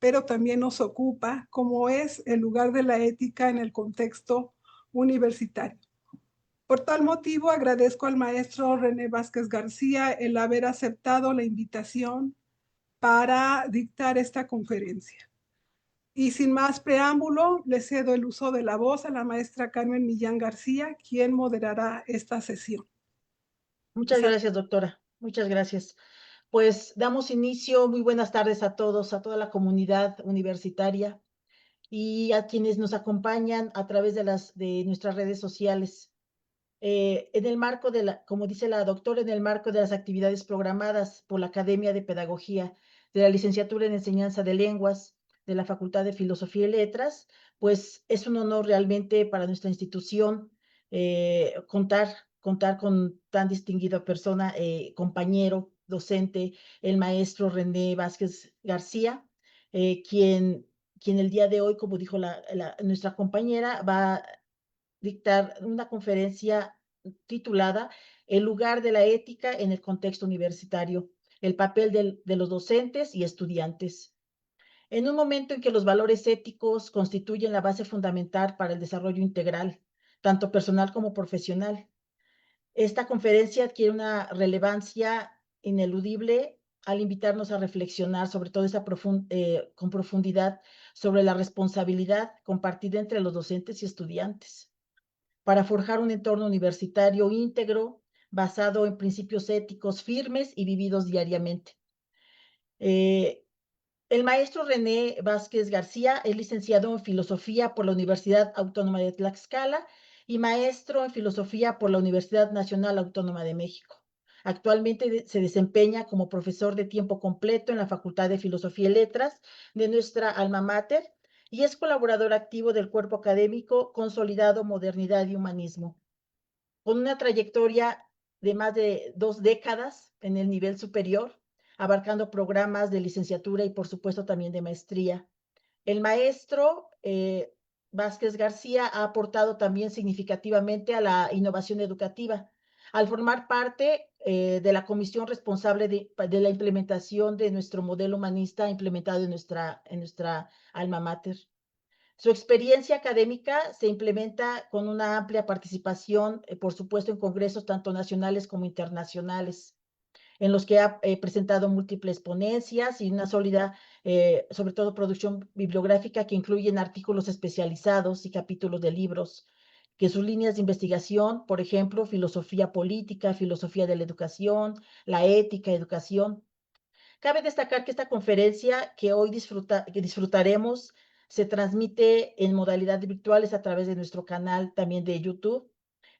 pero también nos ocupa, como es el lugar de la ética en el contexto universitario. Por tal motivo, agradezco al maestro René Vázquez García el haber aceptado la invitación para dictar esta conferencia. Y sin más preámbulo, le cedo el uso de la voz a la maestra Carmen Millán García, quien moderará esta sesión. Muchas gracias, doctora. Muchas gracias. Pues damos inicio. Muy buenas tardes a todos, a toda la comunidad universitaria y a quienes nos acompañan a través de nuestras redes sociales. En el marco como dice la doctora, en el marco de las actividades programadas por la Academia de Pedagogía de la Licenciatura en Enseñanza de Lenguas de la Facultad de Filosofía y Letras, pues es un honor realmente para nuestra institución contar con tan distinguida persona, compañero, docente, el maestro René Vázquez García, quien el día de hoy, como dijo nuestra compañera, va a dictar una conferencia titulada El lugar de la ética en el contexto universitario, el papel de los docentes y estudiantes. En un momento en que los valores éticos constituyen la base fundamental para el desarrollo integral, tanto personal como profesional, esta conferencia adquiere una relevancia ineludible al invitarnos a reflexionar sobre todo con profundidad sobre la responsabilidad compartida entre los docentes y estudiantes para forjar un entorno universitario íntegro basado en principios éticos firmes y vividos diariamente. El maestro René Vázquez García es licenciado en Filosofía por la Universidad Autónoma de Tlaxcala y maestro en Filosofía por la Universidad Nacional Autónoma de México. Actualmente se desempeña como profesor de tiempo completo en la Facultad de Filosofía y Letras de nuestra alma mater y es colaborador activo del cuerpo académico Consolidado Modernidad y Humanismo. Con una trayectoria de más de 2 décadas en el nivel superior, abarcando programas de licenciatura y por supuesto también de maestría. El maestro Vázquez García ha aportado también significativamente a la innovación educativa, al formar parte de la comisión responsable de la implementación de nuestro modelo humanista implementado en nuestra alma mater. Su experiencia académica se implementa con una amplia participación, por supuesto, en congresos tanto nacionales como internacionales, en los que ha presentado múltiples ponencias y una sólida, sobre todo, producción bibliográfica que incluyen artículos especializados y capítulos de libros, que sus líneas de investigación, por ejemplo, filosofía política, filosofía de la educación, la ética, educación. Cabe destacar que esta conferencia que disfrutaremos se transmite en modalidades virtuales a través de nuestro canal también de YouTube,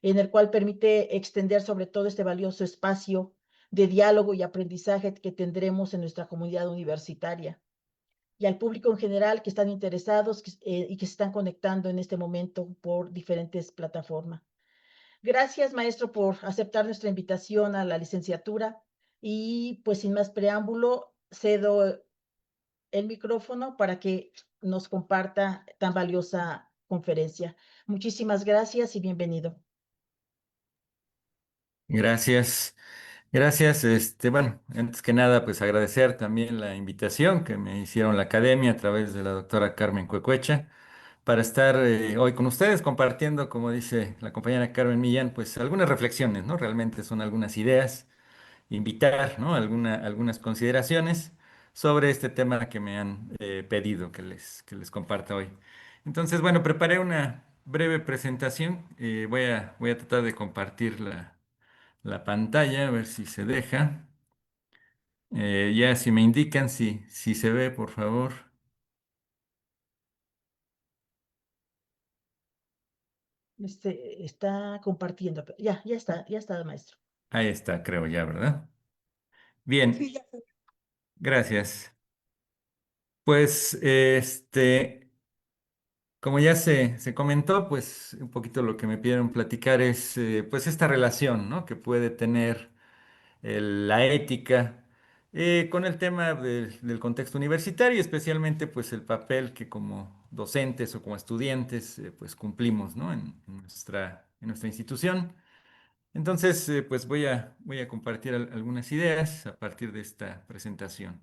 en el cual permite extender sobre todo este valioso espacio de diálogo y aprendizaje que tendremos en nuestra comunidad universitaria y al público en general que están interesados y que se están conectando en este momento por diferentes plataformas. Gracias, maestro, por aceptar nuestra invitación a la licenciatura y pues sin más preámbulo, cedo el micrófono para que nos comparta tan valiosa conferencia. Muchísimas gracias y bienvenido. Gracias, gracias. Bueno, antes que nada, pues agradecer también la invitación que me hicieron la academia a través de la doctora Carmen Cuecuecha para estar hoy con ustedes compartiendo, como dice la compañera Carmen Millán, pues algunas reflexiones, ¿no? Realmente son algunas ideas, invitar, ¿no? Algunas consideraciones sobre este tema que me han pedido que les comparta hoy. Entonces, bueno, preparé una breve presentación. Voy a tratar de compartir la pantalla, a ver si se deja. Ya si me indican si se ve, por favor. Está compartiendo. Ya está, maestro. Ahí está, creo ya, ¿verdad? Bien, Sí, ya sé. gracias. Pues, como ya se comentó, pues un poquito lo que me pidieron platicar es, pues esta relación, ¿no? Que puede tener la ética con el tema del contexto universitario, y especialmente pues el papel que como docentes o como estudiantes pues cumplimos, ¿no? En nuestra institución. Entonces, pues voy a compartir algunas ideas a partir de esta presentación.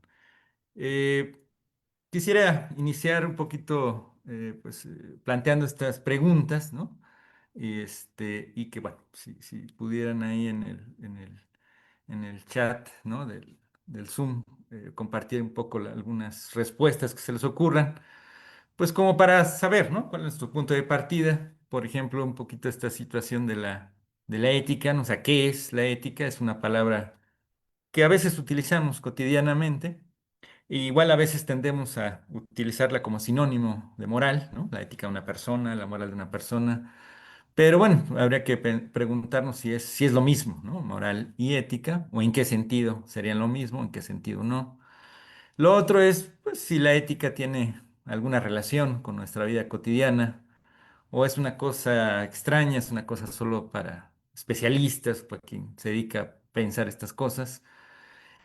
Eh, Quisiera iniciar un poquito, planteando estas preguntas, ¿no? Y que, bueno, si pudieran ahí en el chat, ¿no? Del Zoom, compartir un poco algunas respuestas que se les ocurran, pues como para saber, ¿no? ¿Cuál es tu punto de partida? Por ejemplo, un poquito esta situación de la ética, ¿no? O sea, ¿qué es la ética? Es una palabra que a veces utilizamos cotidianamente. Igual a veces tendemos a utilizarla como sinónimo de moral, ¿no? La ética de una persona, la moral de una persona. Pero bueno, habría que preguntarnos si es lo mismo, ¿no? Moral y ética, o en qué sentido serían lo mismo, en qué sentido no. Lo otro es, pues, si la ética tiene alguna relación con nuestra vida cotidiana, o es una cosa extraña, es una cosa solo para especialistas, para quien se dedica a pensar estas cosas.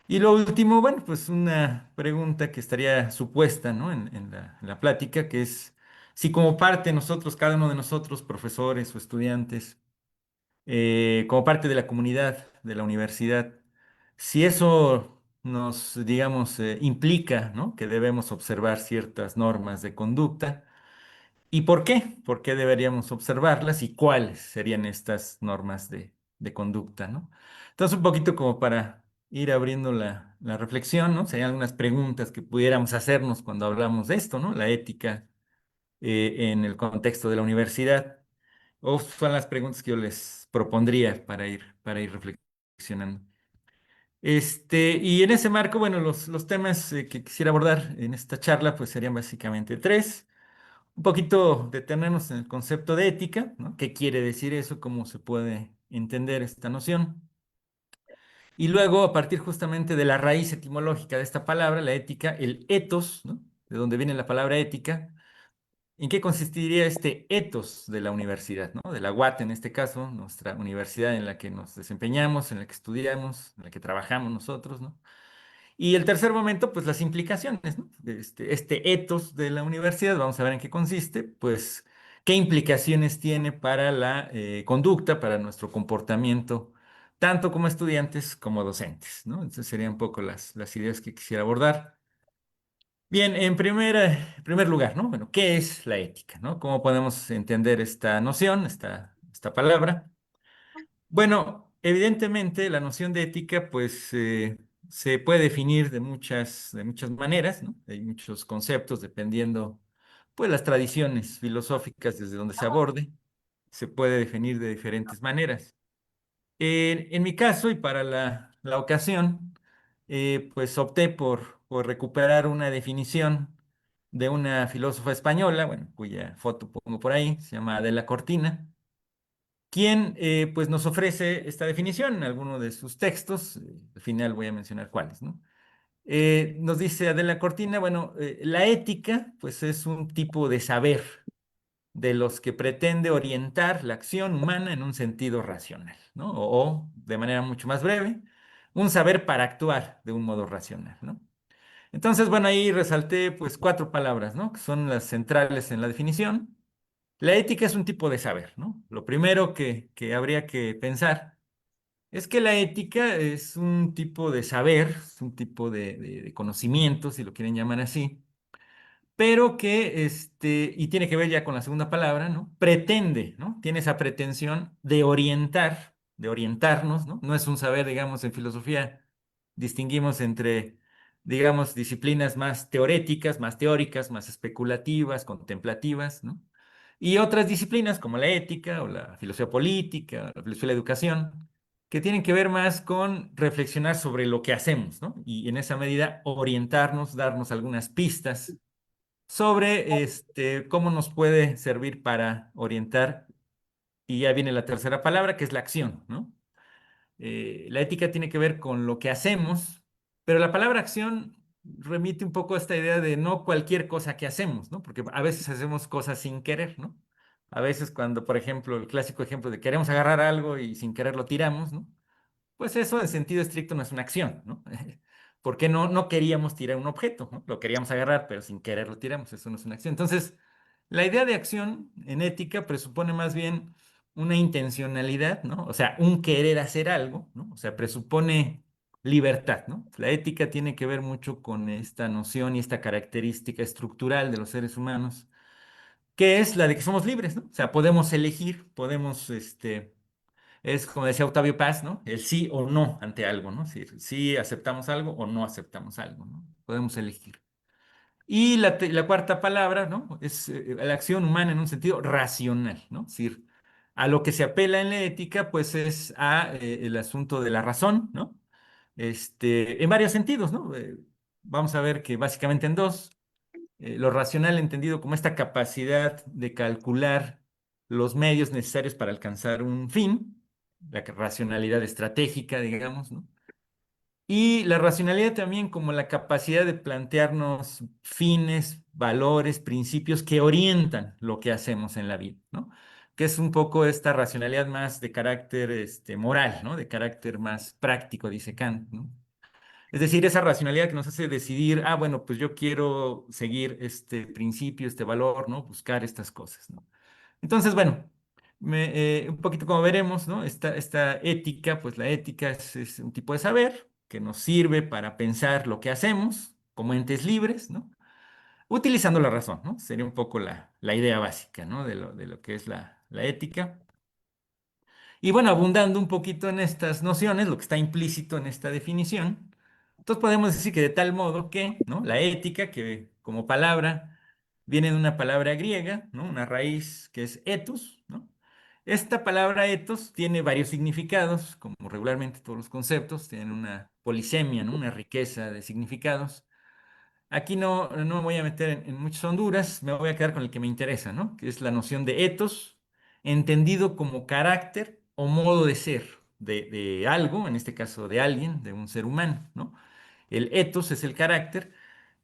Y lo último, bueno, pues una pregunta que estaría supuesta, ¿no? En la plática, que es si como parte nosotros, cada uno de nosotros, profesores o estudiantes, como parte de la comunidad de la universidad, si eso nos, digamos, implica, ¿no? Que debemos observar ciertas normas de conducta. ¿Y por qué? ¿Por qué deberíamos observarlas y cuáles serían estas normas de conducta, ¿no? Entonces, un poquito como para ir abriendo la reflexión, ¿no? Serían algunas preguntas que pudiéramos hacernos cuando hablamos de esto, ¿no? La ética en el contexto de la universidad. O son las preguntas que yo les propondría para ir reflexionando. Y en ese marco, bueno, los temas que quisiera abordar en esta charla, pues serían básicamente tres. Un poquito detenernos en el concepto de ética, ¿no? ¿Qué quiere decir eso? ¿Cómo se puede entender esta noción? Y luego, a partir justamente de la raíz etimológica de esta palabra, la ética, el ethos, ¿no? De donde viene la palabra ética, ¿en qué consistiría este ethos de la universidad, ¿no? De la UAT en este caso, nuestra universidad en la que nos desempeñamos, en la que estudiamos, en la que trabajamos nosotros, ¿no? Y el tercer momento, pues las implicaciones, ¿no? Este ethos de la universidad, vamos a ver en qué consiste, pues qué implicaciones tiene para la conducta, para nuestro comportamiento, tanto como estudiantes como docentes, ¿no? Entonces serían un poco las ideas que quisiera abordar. Bien, en primer lugar, ¿no? Bueno, ¿qué es la ética, ¿no? ¿Cómo podemos entender esta noción, esta palabra? Bueno, evidentemente la noción de ética, pues, se puede definir de muchas maneras, ¿no? Hay muchos conceptos dependiendo, pues, las tradiciones filosóficas desde donde se aborde, se puede definir de diferentes maneras. En mi caso y para la ocasión, pues opté por recuperar una definición de una filósofa española, bueno, cuya foto pongo por ahí, se llama Adela Cortina, quien pues nos ofrece esta definición en alguno de sus textos. Al final voy a mencionar cuáles, ¿no? Nos dice Adela Cortina, bueno, la ética pues es un tipo de saber de los que pretende orientar la acción humana en un sentido racional, ¿no? O, de manera mucho más breve, un saber para actuar de un modo racional, ¿no? Entonces, bueno, ahí resalté pues cuatro palabras, ¿no? Que son las centrales en la definición. La ética es un tipo de saber, ¿no? Lo primero que habría que pensar es que la ética es un tipo de saber, es un tipo de conocimiento, si lo quieren llamar así, pero que, y tiene que ver ya con la segunda palabra, ¿no? Pretende, ¿no? Tiene esa pretensión de orientar, de orientarnos, ¿no? No es un saber, digamos, en filosofía distinguimos entre, digamos, disciplinas más teoréticas, más teóricas, más especulativas, contemplativas, ¿no? Y otras disciplinas como la ética o la filosofía política, la filosofía de la educación, que tienen que ver más con reflexionar sobre lo que hacemos, ¿no? Y en esa medida orientarnos, darnos algunas pistas sobre cómo nos puede servir para orientar. Y ya viene la tercera palabra, que es la acción, ¿no? La ética tiene que ver con lo que hacemos, pero la palabra acción remite un poco a esta idea de no cualquier cosa que hacemos, ¿no? Porque a veces hacemos cosas sin querer, ¿no? A veces cuando, por ejemplo, el clásico ejemplo de queremos agarrar algo y sin querer lo tiramos, ¿no? Pues eso en sentido estricto no es una acción, ¿no? Porque no queríamos tirar un objeto, ¿no? Lo queríamos agarrar, pero sin querer lo tiramos, eso no es una acción. Entonces, la idea de acción en ética presupone más bien una intencionalidad, ¿no? O sea, un querer hacer algo, ¿no? O sea, presupone libertad, ¿no? La ética tiene que ver mucho con esta noción y esta característica estructural de los seres humanos, que es la de que somos libres, ¿no? O sea, podemos elegir, podemos, es como decía Octavio Paz, ¿no? El sí o no ante algo, ¿no? Si sí aceptamos algo o no aceptamos algo, ¿no? Podemos elegir. Y la cuarta palabra, ¿no? Es la acción humana en un sentido racional, ¿no? Es decir, a lo que se apela en la ética, pues es a el asunto de la razón, ¿no? En varios sentidos, ¿no? Vamos a ver que básicamente en dos, lo racional entendido como esta capacidad de calcular los medios necesarios para alcanzar un fin, la racionalidad estratégica, digamos, ¿no? Y la racionalidad también como la capacidad de plantearnos fines, valores, principios que orientan lo que hacemos en la vida, ¿no? Que es un poco esta racionalidad más de carácter moral, ¿no? De carácter más práctico, dice Kant, ¿no? Es decir, esa racionalidad que nos hace decidir, ah, bueno, pues yo quiero seguir este principio, este valor, ¿no? Buscar estas cosas, ¿no? Entonces, bueno, un poquito como veremos, ¿no? Esta ética, pues la ética es un tipo de saber que nos sirve para pensar lo que hacemos como entes libres, ¿no? Utilizando la razón, ¿no? Sería un poco la idea básica, ¿no? De lo que es la ética. Y bueno, abundando un poquito en estas nociones, lo que está implícito en esta definición, entonces podemos decir que de tal modo que, ¿no? La ética, que como palabra viene de una palabra griega, ¿no? Una raíz que es ethos, ¿no? Esta palabra ethos tiene varios significados, como regularmente todos los conceptos, tienen una polisemia, ¿no? Una riqueza de significados. Aquí no me voy a meter en muchas honduras, me voy a quedar con el que me interesa, ¿no? Que es la noción de ethos, entendido como carácter o modo de ser de algo, en este caso de alguien, de un ser humano, ¿no? El ethos es el carácter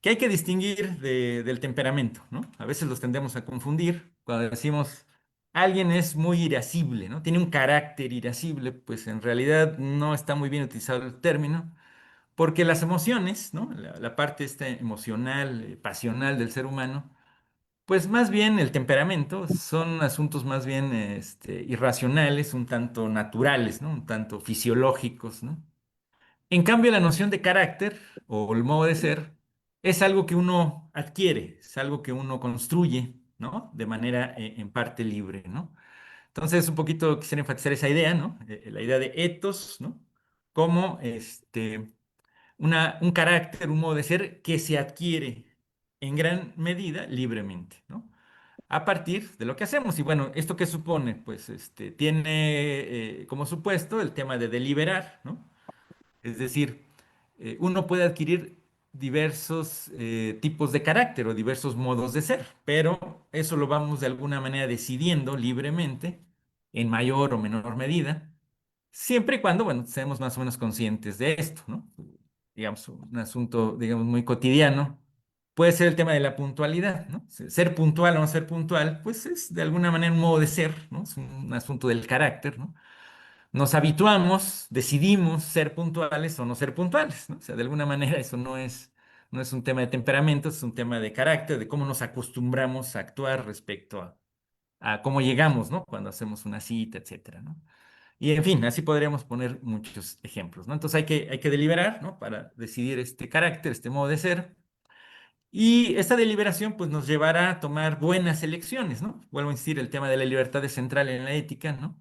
que hay que distinguir del temperamento, ¿no? A veces los tendemos a confundir cuando decimos alguien es muy irascible, ¿no? Tiene un carácter irascible, pues en realidad no está muy bien utilizado el término porque las emociones, ¿no? La parte esta emocional, pasional del ser humano, pues más bien el temperamento son asuntos más bien irracionales, un tanto naturales, ¿no? Un tanto fisiológicos, ¿no? En cambio, la noción de carácter o el modo de ser es algo que uno adquiere, es algo que uno construye, ¿no? De manera en parte libre, ¿no? Entonces, un poquito quisiera enfatizar esa idea, ¿no? La idea de ethos, ¿no? Como un carácter, un modo de ser que se adquiere en gran medida libremente, ¿no? A partir de lo que hacemos. Y bueno, ¿esto qué supone? Pues tiene como supuesto el tema de deliberar, ¿no? Es decir, uno puede adquirir diversos tipos de carácter o diversos modos de ser, pero eso lo vamos de alguna manera decidiendo libremente, en mayor o menor medida, siempre y cuando, bueno, seamos más o menos conscientes de esto, ¿no? Digamos, un asunto, digamos, muy cotidiano. Puede ser el tema de la puntualidad, ¿no? Ser puntual o no ser puntual, pues es de alguna manera un modo de ser, ¿no? Es un asunto del carácter, ¿no? Nos habituamos, decidimos ser puntuales o no ser puntuales, ¿no? O sea, de alguna manera eso no es un tema de temperamento, es un tema de carácter, de cómo nos acostumbramos a actuar respecto a cómo llegamos, ¿no? Cuando hacemos una cita, etcétera, ¿no? Y en fin, así podríamos poner muchos ejemplos, ¿no? Entonces hay que deliberar, ¿no? Para decidir este carácter, este modo de ser. Y esta deliberación, pues, nos llevará a tomar buenas elecciones, ¿no? Vuelvo a insistir, el tema de la libertad es central en la ética, ¿no?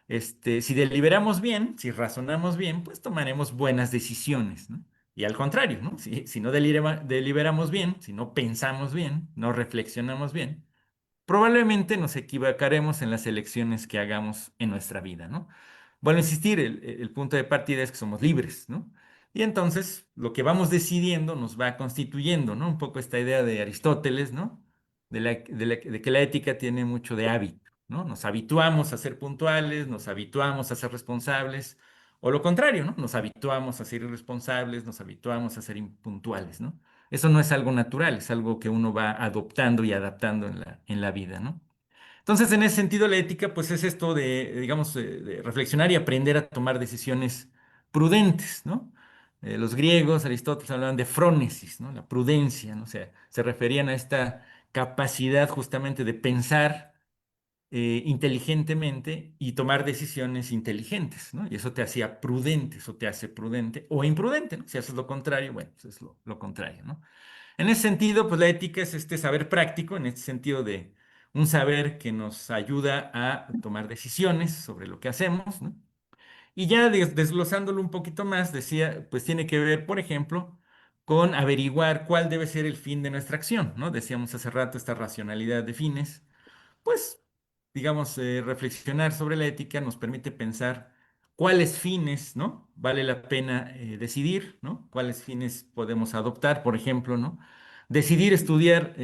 Si deliberamos bien, si razonamos bien, pues tomaremos buenas decisiones, ¿no? Y al contrario, ¿no? Si no deliberamos bien, si no pensamos bien, no reflexionamos bien, probablemente nos equivocaremos en las elecciones que hagamos en nuestra vida, ¿no? Vuelvo a insistir, el punto de partida es que somos libres, ¿no? Y entonces lo que vamos decidiendo nos va constituyendo, ¿no? Un poco esta idea de Aristóteles, ¿no? De que la ética tiene mucho de hábito, ¿no? Nos habituamos a ser puntuales, nos habituamos a ser responsables, o lo contrario, ¿no? Nos habituamos a ser irresponsables, nos habituamos a ser impuntuales, ¿no? Eso no es algo natural, es algo que uno va adoptando y adaptando en la vida, ¿no? Entonces, en ese sentido, la ética, pues es esto de, digamos, de reflexionar y aprender a tomar decisiones prudentes, ¿no? Los griegos, Aristóteles, hablaban de frónesis, ¿no? La prudencia, ¿no? O sea, se referían a esta capacidad justamente de pensar inteligentemente y tomar decisiones inteligentes, ¿no? Y eso te hacía prudente, eso te hace prudente o imprudente, ¿no? Si haces lo contrario, bueno, pues es lo contrario, ¿no? En ese sentido, pues la ética es este saber práctico, en este sentido de un saber que nos ayuda a tomar decisiones sobre lo que hacemos, ¿no? Y ya desglosándolo un poquito más, decía, pues tiene que ver, por ejemplo, con averiguar cuál debe ser el fin de nuestra acción, ¿no? Decíamos hace rato esta racionalidad de fines, pues, digamos, reflexionar sobre la ética nos permite pensar cuáles fines, ¿no? Vale la pena decidir, ¿no? Cuáles fines podemos adoptar, por ejemplo, ¿no? Decidir estudiar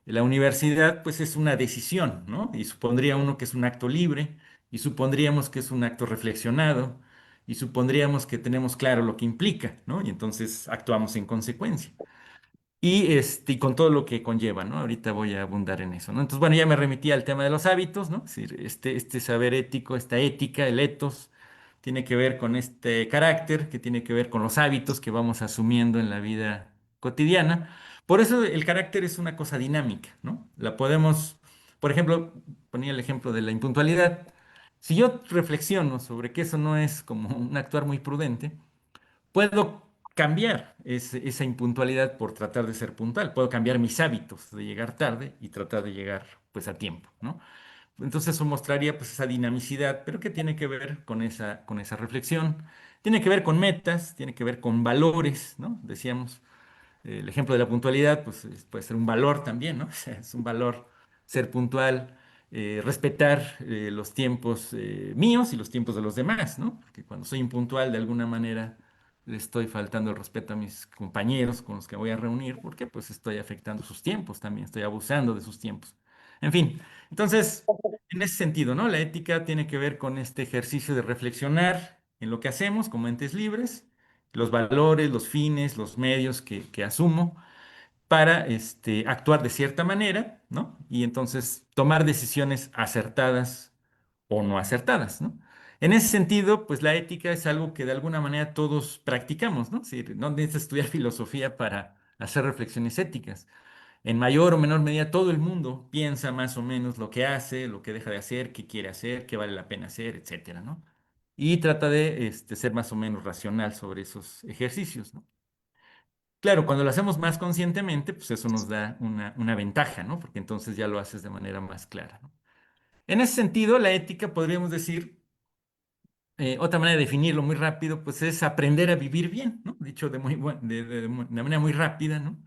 la universidad, pues es una decisión, ¿no? Y supondría uno que es un acto libre, y supondríamos que es un acto reflexionado, y supondríamos que tenemos claro lo que implica, ¿no? Y entonces actuamos en consecuencia. Y con todo lo que conlleva, ¿no? Ahorita voy a abundar en eso, ¿no? Entonces, bueno, ya me remití al tema de los hábitos, ¿no? Es decir, este saber ético, esta ética, el etos, tiene que ver con este carácter, que tiene que ver con los hábitos que vamos asumiendo en la vida cotidiana. Por eso el carácter es una cosa dinámica, ¿no? La podemos, por ejemplo, ponía el ejemplo de la impuntualidad. Si yo reflexiono sobre que eso no es como un actuar muy prudente, puedo cambiar esa impuntualidad por tratar de ser puntual. Puedo cambiar mis hábitos de llegar tarde y tratar de llegar pues a tiempo, ¿no? Entonces eso mostraría pues esa dinamicidad, pero que tiene que ver con esa reflexión. Tiene que ver con metas, tiene que ver con valores, ¿no? Decíamos, el ejemplo de la puntualidad, pues puede ser un valor también, ¿no? O sea, es un valor ser puntual, respetar los tiempos míos y los tiempos de los demás, ¿no? Porque cuando soy impuntual, de alguna manera le estoy faltando el respeto a mis compañeros con los que voy a reunir, porque pues estoy afectando sus tiempos también, estoy abusando de sus tiempos. En fin, entonces, en ese sentido, ¿no? La ética tiene que ver con este ejercicio de reflexionar en lo que hacemos como entes libres, los valores, los fines, los medios que asumo para actuar de cierta manera, ¿no? Y entonces tomar decisiones acertadas o no acertadas, ¿no? En ese sentido, pues la ética es algo que de alguna manera todos practicamos, ¿no? Es decir, no necesitas estudiar filosofía para hacer reflexiones éticas. En mayor o menor medida, todo el mundo piensa más o menos lo que hace, lo que deja de hacer, qué quiere hacer, qué vale la pena hacer, etcétera, ¿no? Y trata de ser más o menos racional sobre esos ejercicios, ¿no? Claro, cuando lo hacemos más conscientemente, pues eso nos da una ventaja, ¿no? Porque entonces ya lo haces de manera más clara, ¿no? En ese sentido, la ética, podríamos decir, otra manera de definirlo muy rápido, pues es aprender a vivir bien, ¿no? Dicho de manera muy rápida, ¿no?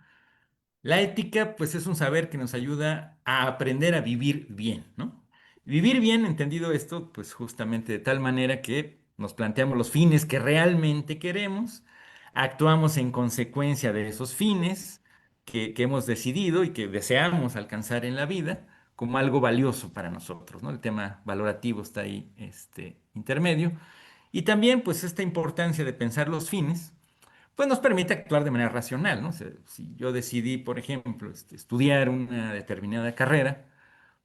La ética, pues es un saber que nos ayuda a aprender a vivir bien, ¿no? Vivir bien, entendido esto, pues justamente de tal manera que nos planteamos los fines que realmente queremos, actuamos en consecuencia de esos fines que hemos decidido y que deseamos alcanzar en la vida como algo valioso para nosotros, ¿no? El tema valorativo está ahí, intermedio. Y también, pues, esta importancia de pensar los fines pues nos permite actuar de manera racional, ¿no? O sea, si yo decidí, por ejemplo, estudiar una determinada carrera,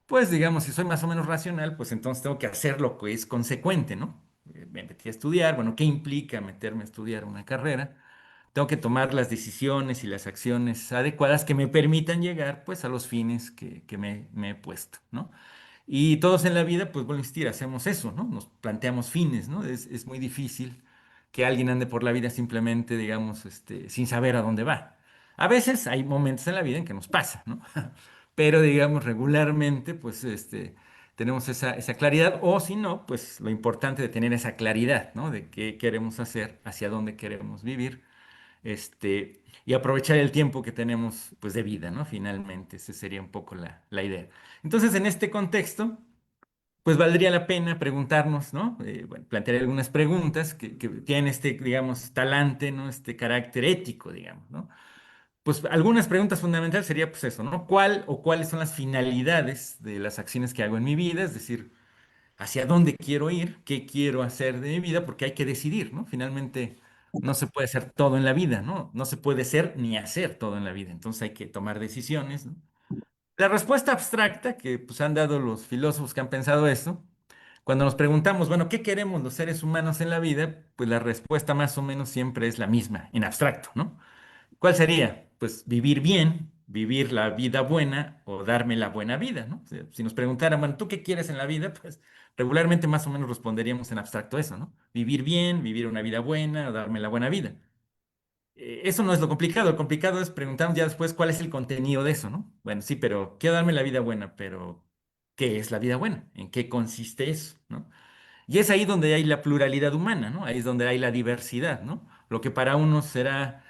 pues digamos, si soy más o menos racional, pues entonces tengo que hacer lo que es consecuente, ¿no? Me metí a estudiar, bueno, ¿qué implica meterme a estudiar una carrera? Tengo que tomar las decisiones y las acciones adecuadas que me permitan llegar, pues, a los fines que me he puesto, ¿no? Y todos en la vida, pues vuelvo a insistir, hacemos eso, ¿no? Nos planteamos fines, ¿no? Es muy difícil que alguien ande por la vida simplemente, digamos, sin saber a dónde va. A veces hay momentos en la vida en que nos pasa, ¿no? Pero, digamos, regularmente, pues, tenemos esa claridad, o si no, pues lo importante de tener esa claridad, ¿no? De qué queremos hacer, hacia dónde queremos vivir, y aprovechar el tiempo que tenemos, pues, de vida, ¿no? Finalmente, esa sería un poco la idea. Entonces, en este contexto, pues valdría la pena preguntarnos, ¿no? Bueno, plantear algunas preguntas que tienen digamos, talante, ¿no? Este carácter ético, digamos, ¿no? Pues algunas preguntas fundamentales sería, pues eso, ¿no? ¿Cuál o cuáles son las finalidades de las acciones que hago en mi vida? Es decir, ¿hacia dónde quiero ir? ¿Qué quiero hacer de mi vida? Porque hay que decidir, ¿no? Finalmente, no se puede hacer todo en la vida, ¿no? No se puede ser ni hacer todo en la vida. Entonces hay que tomar decisiones, ¿no? La respuesta abstracta que pues, han dado los filósofos que han pensado esto, cuando nos preguntamos, bueno, ¿qué queremos los seres humanos en la vida? Pues la respuesta más o menos siempre es la misma, en abstracto, ¿no? ¿Cuál sería? Pues vivir bien, vivir la vida buena o darme la buena vida, ¿no? Si nos preguntaran, bueno, ¿tú qué quieres en la vida? Pues regularmente más o menos responderíamos en abstracto eso, ¿no? Vivir bien, vivir una vida buena o darme la buena vida. Eso no es lo complicado es preguntarnos ya después cuál es el contenido de eso, ¿no? Bueno, sí, pero quiero darme la vida buena, pero ¿qué es la vida buena? ¿En qué consiste eso, ¿no? Y es ahí donde hay la pluralidad humana, ¿no? Ahí es donde hay la diversidad, ¿no? Lo que para unos será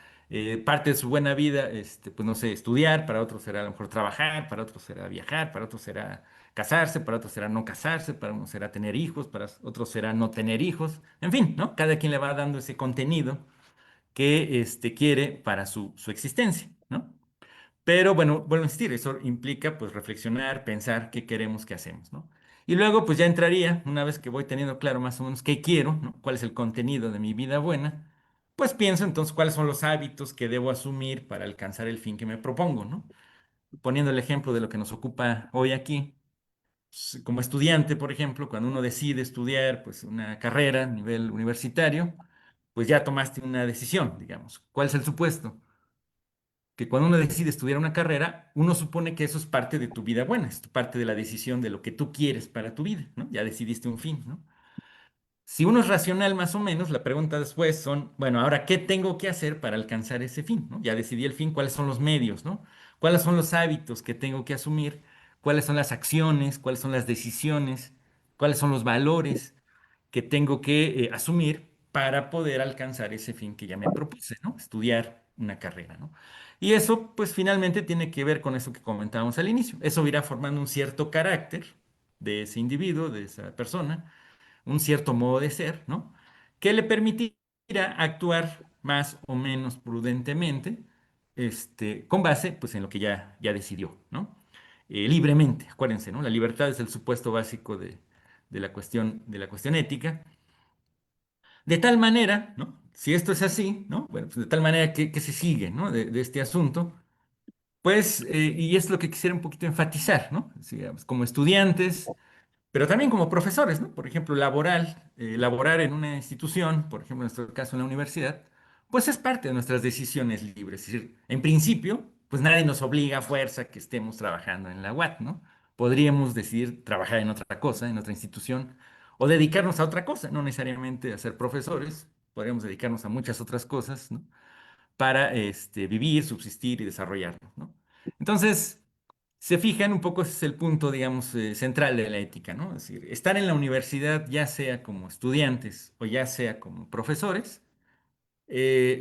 parte de su buena vida, pues no sé, estudiar, para otros será a lo mejor trabajar, para otros será viajar, para otros será casarse, para otros será no casarse, para unos será tener hijos, para otros será no tener hijos, en fin, ¿no? Cada quien le va dando ese contenido que quiere para su existencia, ¿no? Pero bueno, vuelvo a insistir, eso implica pues reflexionar, pensar qué queremos, qué hacemos, ¿no? Y luego pues ya entraría, una vez que voy teniendo claro más o menos qué quiero, ¿no? Cuál es el contenido de mi vida buena, pues pienso entonces cuáles son los hábitos que debo asumir para alcanzar el fin que me propongo, ¿no? Poniendo el ejemplo de lo que nos ocupa hoy aquí, como estudiante, por ejemplo, cuando uno decide estudiar pues una carrera a nivel universitario, pues ya tomaste una decisión, digamos. ¿Cuál es el supuesto? Que cuando uno decide estudiar una carrera, uno supone que eso es parte de tu vida buena, es parte de la decisión de lo que tú quieres para tu vida, ¿no? Ya decidiste un fin, ¿no? Si uno es racional más o menos, la pregunta después son, bueno, ahora, ¿qué tengo que hacer para alcanzar ese fin, ¿no? Ya decidí el fin, ¿cuáles son los medios, ¿no? ¿Cuáles son los hábitos que tengo que asumir? ¿Cuáles son las acciones? ¿Cuáles son las decisiones? ¿Cuáles son los valores que tengo que asumir para poder alcanzar ese fin que ya me propuse, ¿no? Estudiar una carrera, ¿no? Y eso, pues finalmente tiene que ver con eso que comentábamos al inicio. Eso irá formando un cierto carácter de ese individuo, de esa persona, un cierto modo de ser, ¿no? Que le permitirá actuar más o menos prudentemente, con base, pues, en lo que ya decidió, ¿no? Libremente, acuérdense, ¿no? La libertad es el supuesto básico de la cuestión ética. De tal manera, ¿no? Si esto es así, ¿no? Bueno, pues de tal manera que se sigue, ¿no? De este asunto, pues, y es lo que quisiera un poquito enfatizar, ¿no? Digamos, como estudiantes, pero también como profesores, ¿no? Por ejemplo, laborar en una institución, por ejemplo, en nuestro caso en la universidad, pues es parte de nuestras decisiones libres. Es decir, en principio, pues nadie nos obliga a fuerza que estemos trabajando en la UAT, ¿no? Podríamos decidir trabajar en otra cosa, en otra institución, o dedicarnos a otra cosa, no necesariamente a ser profesores, podríamos dedicarnos a muchas otras cosas, ¿no? Para vivir, subsistir y desarrollarnos, ¿no? Entonces, se fijan un poco, ese es el punto, digamos, central de la ética, ¿no? Es decir, estar en la universidad, ya sea como estudiantes o ya sea como profesores,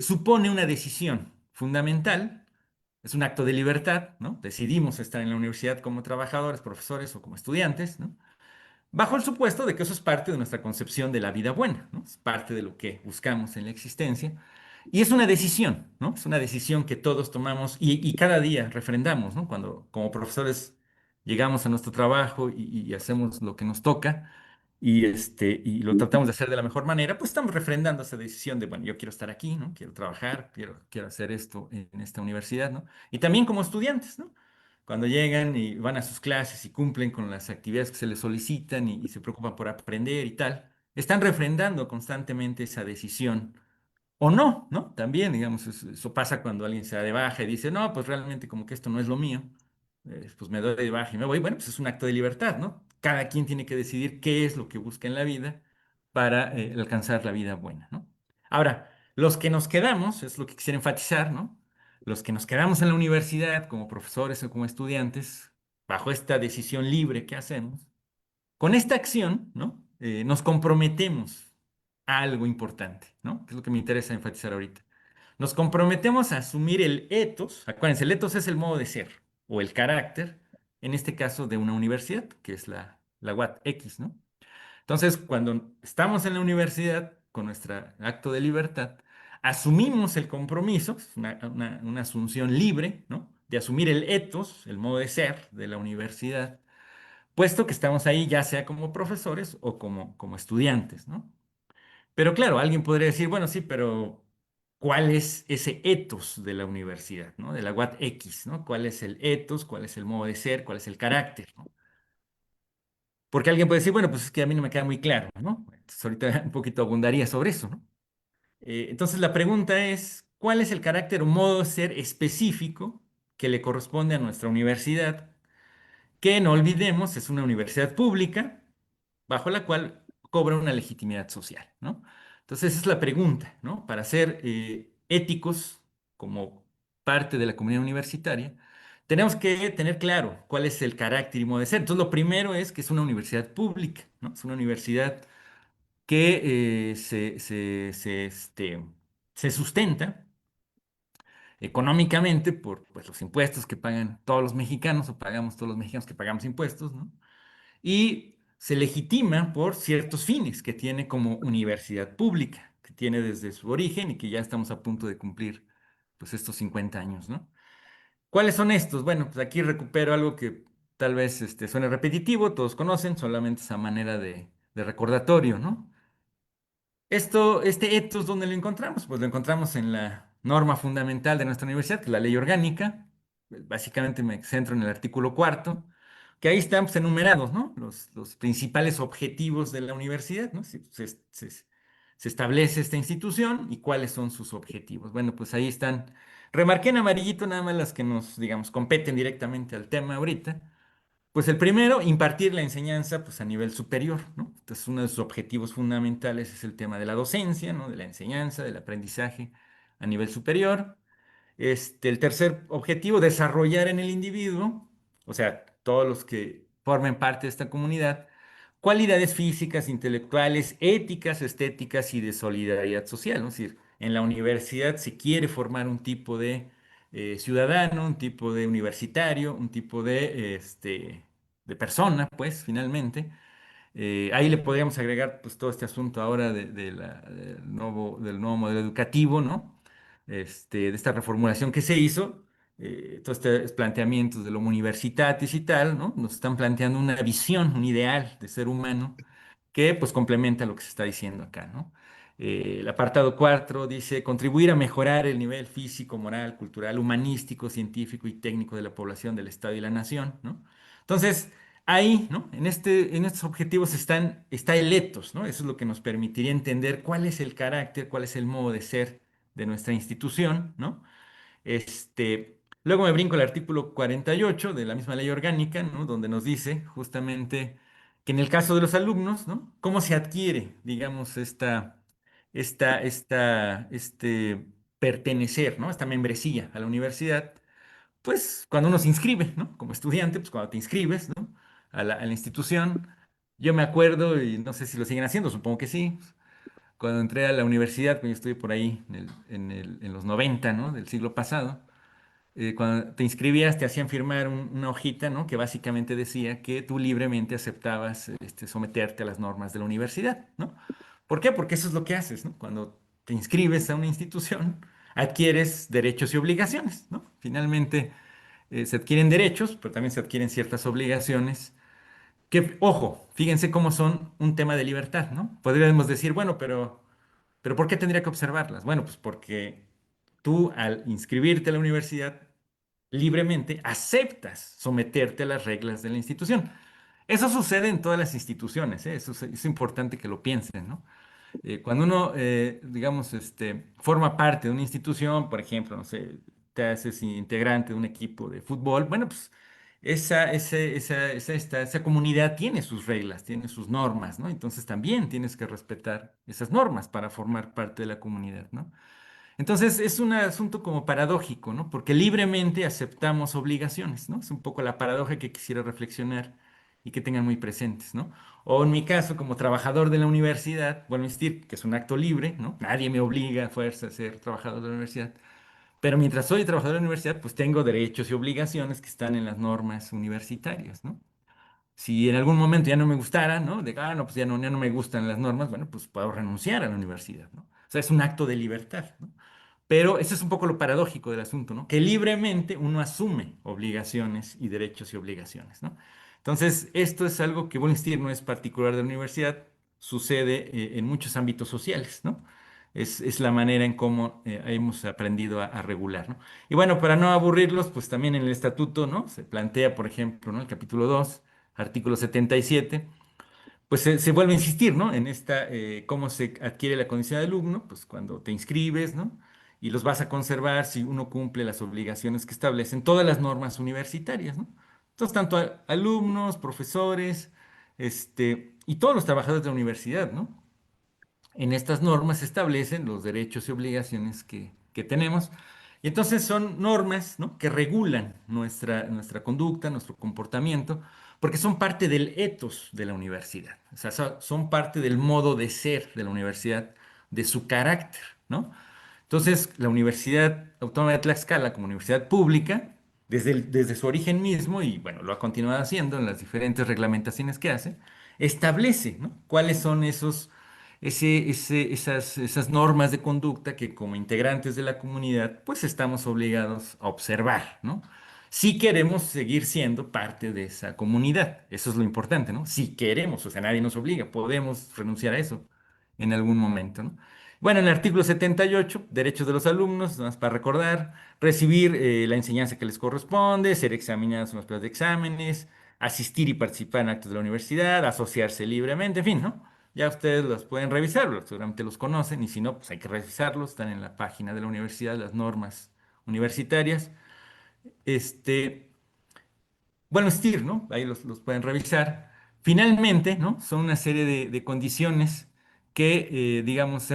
supone una decisión fundamental, es un acto de libertad, ¿no? Decidimos estar en la universidad como trabajadores, profesores o como estudiantes, ¿no? Bajo el supuesto de que eso es parte de nuestra concepción de la vida buena, ¿no? Es parte de lo que buscamos en la existencia. Y es una decisión, ¿no? Es una decisión que todos tomamos y cada día refrendamos, ¿no? Cuando como profesores llegamos a nuestro trabajo y hacemos lo que nos toca y lo tratamos de hacer de la mejor manera, pues estamos refrendando esa decisión de, bueno, yo quiero estar aquí, ¿no? Quiero trabajar, quiero hacer esto en esta universidad, ¿no? Y también como estudiantes, ¿no? Cuando llegan y van a sus clases y cumplen con las actividades que se les solicitan y se preocupan por aprender y tal, están refrendando constantemente esa decisión. O no, ¿no? También, digamos, eso pasa cuando alguien se da de baja y dice, no, pues realmente como que esto no es lo mío, pues me doy de baja y me voy. Bueno, pues es un acto de libertad, ¿no? Cada quien tiene que decidir qué es lo que busca en la vida para alcanzar la vida buena, ¿no? Ahora, los que nos quedamos, es lo que quisiera enfatizar, ¿no? Los que nos quedamos en la universidad como profesores o como estudiantes, bajo esta decisión libre que hacemos, con esta acción, ¿no? Nos comprometemos a algo importante, ¿no? Que es lo que me interesa enfatizar ahorita. Nos comprometemos a asumir el ethos, acuérdense, el ethos es el modo de ser o el carácter, en este caso de una universidad, que es la UAT X, ¿no? Entonces, cuando estamos en la universidad con nuestro acto de libertad, asumimos el compromiso, es una asunción libre, ¿no? De asumir el ethos, el modo de ser de la universidad, puesto que estamos ahí ya sea como profesores o como estudiantes, ¿no? Pero claro, alguien podría decir, bueno, sí, pero ¿cuál es ese ethos de la universidad, ¿no? De la UAT X, ¿no? ¿Cuál es el ethos? ¿Cuál es el modo de ser? ¿Cuál es el carácter, ¿no? Porque alguien puede decir, bueno, pues es que a mí no me queda muy claro, ¿no? Entonces ahorita un poquito abundaría sobre eso, ¿no? Entonces la pregunta es, ¿cuál es el carácter o modo de ser específico que le corresponde a nuestra universidad, que no olvidemos es una universidad pública bajo la cual cobra una legitimidad social, ¿no? Entonces, esa es la pregunta, ¿no? Para ser éticos como parte de la comunidad universitaria, tenemos que tener claro cuál es el carácter y modo de ser. Entonces, lo primero es que es una universidad pública, ¿no? Es una universidad que se sustenta económicamente por pues, los impuestos que pagan todos los mexicanos o pagamos todos los mexicanos que pagamos impuestos, ¿no? Y se legitima por ciertos fines que tiene como universidad pública, que tiene desde su origen y que ya estamos a punto de cumplir pues estos 50 años, ¿no? ¿Cuáles son estos? Bueno, pues aquí recupero algo que tal vez suene repetitivo, todos conocen, solamente esa manera de recordatorio, ¿no? Este ethos, ¿dónde lo encontramos? Pues lo encontramos en la norma fundamental de nuestra universidad, que es la ley orgánica. Básicamente me centro en el artículo cuarto, que ahí están pues, enumerados, ¿no? Los principales objetivos de la universidad, ¿no? Se establece esta institución y cuáles son sus objetivos. Bueno, pues ahí están. Remarqué en amarillito nada más las que nos, digamos, competen directamente al tema ahorita. Pues el primero, impartir la enseñanza pues, a nivel superior, ¿no? Entonces, uno de sus objetivos fundamentales es el tema de la docencia, ¿no? De la enseñanza, del aprendizaje a nivel superior. El tercer objetivo, desarrollar en el individuo, o sea, todos los que formen parte de esta comunidad, cualidades físicas, intelectuales, éticas, estéticas y de solidaridad social, ¿no? Es decir, en la universidad se quiere formar un tipo de ciudadano, un tipo de universitario, un tipo de persona, pues, finalmente. Ahí le podríamos agregar pues, todo este asunto ahora del nuevo modelo educativo, ¿no? De esta reformulación que se hizo, todos estos planteamientos de lo universitatis y tal, ¿no? Nos están planteando una visión, un ideal de ser humano que pues complementa lo que se está diciendo acá, ¿no? El apartado 4 dice contribuir a mejorar el nivel físico, moral, cultural, humanístico, científico y técnico de la población del Estado y la nación, ¿no? Entonces, ahí, ¿no? En estos objetivos está el ethos, ¿no? Eso es lo que nos permitiría entender cuál es el carácter, cuál es el modo de ser de nuestra institución, ¿no? Luego me brinco al artículo 48 de la misma ley orgánica, ¿no? Donde nos dice justamente que en el caso de los alumnos, ¿no? ¿Cómo se adquiere, digamos, este pertenecer, ¿no? Esta membresía a la universidad? Pues cuando uno se inscribe, ¿no? Como estudiante, pues cuando te inscribes, ¿no? A la institución. Yo me acuerdo, y no sé si lo siguen haciendo, supongo que sí, cuando entré a la universidad, cuando yo estuve por ahí en los 90, ¿no? Del siglo pasado, cuando te inscribías te hacían firmar una hojita, ¿no? Que básicamente decía que tú libremente aceptabas someterte a las normas de la universidad, ¿no? ¿Por qué? Porque eso es lo que haces, ¿no? Cuando te inscribes a una institución, adquieres derechos y obligaciones, ¿no? Finalmente se adquieren derechos, pero también se adquieren ciertas obligaciones que, ojo, fíjense cómo son un tema de libertad, ¿no? Podríamos decir, bueno, pero ¿por qué tendría que observarlas? Bueno, pues porque tú al inscribirte a la universidad libremente aceptas someterte a las reglas de la institución. Eso sucede en todas las instituciones, ¿eh? Eso es importante que lo piensen, ¿no? Cuando uno, digamos, forma parte de una institución, por ejemplo, no sé, te haces integrante de un equipo de fútbol, bueno, pues esa comunidad tiene sus reglas, tiene sus normas, ¿no? Entonces también tienes que respetar esas normas para formar parte de la comunidad, ¿no? Entonces es un asunto como paradójico, ¿no? Porque libremente aceptamos obligaciones, ¿no? Es un poco la paradoja que quisiera reflexionar y que tengan muy presentes, ¿no? O en mi caso, como trabajador de la universidad, bueno, insistir que es un acto libre, ¿no? Nadie me obliga a fuerza a ser trabajador de la universidad. Pero mientras soy trabajador de la universidad, pues tengo derechos y obligaciones que están en las normas universitarias, ¿no? Si en algún momento ya no me gustara, ¿no? No, pues ya no me gustan las normas, bueno, pues puedo renunciar a la universidad, ¿no? O sea, es un acto de libertad, ¿no? Pero eso es un poco lo paradójico del asunto, ¿no? Que libremente uno asume obligaciones y derechos y obligaciones, ¿no? Entonces, esto es algo que, bueno, insistir, no es particular de la universidad, sucede en muchos ámbitos sociales, ¿no? Es la manera en cómo hemos aprendido a regular, ¿no? Y bueno, para no aburrirlos, pues también en el estatuto, ¿no? Se plantea, por ejemplo, ¿no? El capítulo 2, artículo 77 pues se vuelve a insistir, ¿no? En cómo se adquiere la condición de alumno, pues cuando te inscribes, ¿no? y los vas a conservar si uno cumple las obligaciones que establecen todas las normas universitarias, ¿no? Entonces, tanto alumnos, profesores, y todos los trabajadores de la universidad, ¿no? En estas normas se establecen los derechos y obligaciones que tenemos. Y entonces son normas, ¿no?, que regulan nuestra conducta, nuestro comportamiento, porque son parte del ethos de la universidad. O sea, son parte del modo de ser de la universidad, de su carácter, ¿no? Entonces, la Universidad Autónoma de Tlaxcala, como universidad pública, desde su origen mismo, y bueno, lo ha continuado haciendo en las diferentes reglamentaciones que hace, establece, ¿no?, cuáles son esas normas de conducta que como integrantes de la comunidad, pues estamos obligados a observar, ¿no? Si queremos seguir siendo parte de esa comunidad, eso es lo importante, ¿no? Si queremos, o sea, nadie nos obliga, podemos renunciar a eso en algún momento, ¿no? Bueno, en el artículo 78, derechos de los alumnos, nada más para recordar, recibir la enseñanza que les corresponde, ser examinados en los planes de exámenes, asistir y participar en actos de la universidad, asociarse libremente, en fin, ¿no? Ya ustedes los pueden revisar, seguramente los conocen, y si no, pues hay que revisarlos, están en la página de la universidad, las normas universitarias. Este, bueno, STIR, ¿no? Ahí los pueden revisar. Finalmente, ¿no? Son una serie de condiciones que, digamos,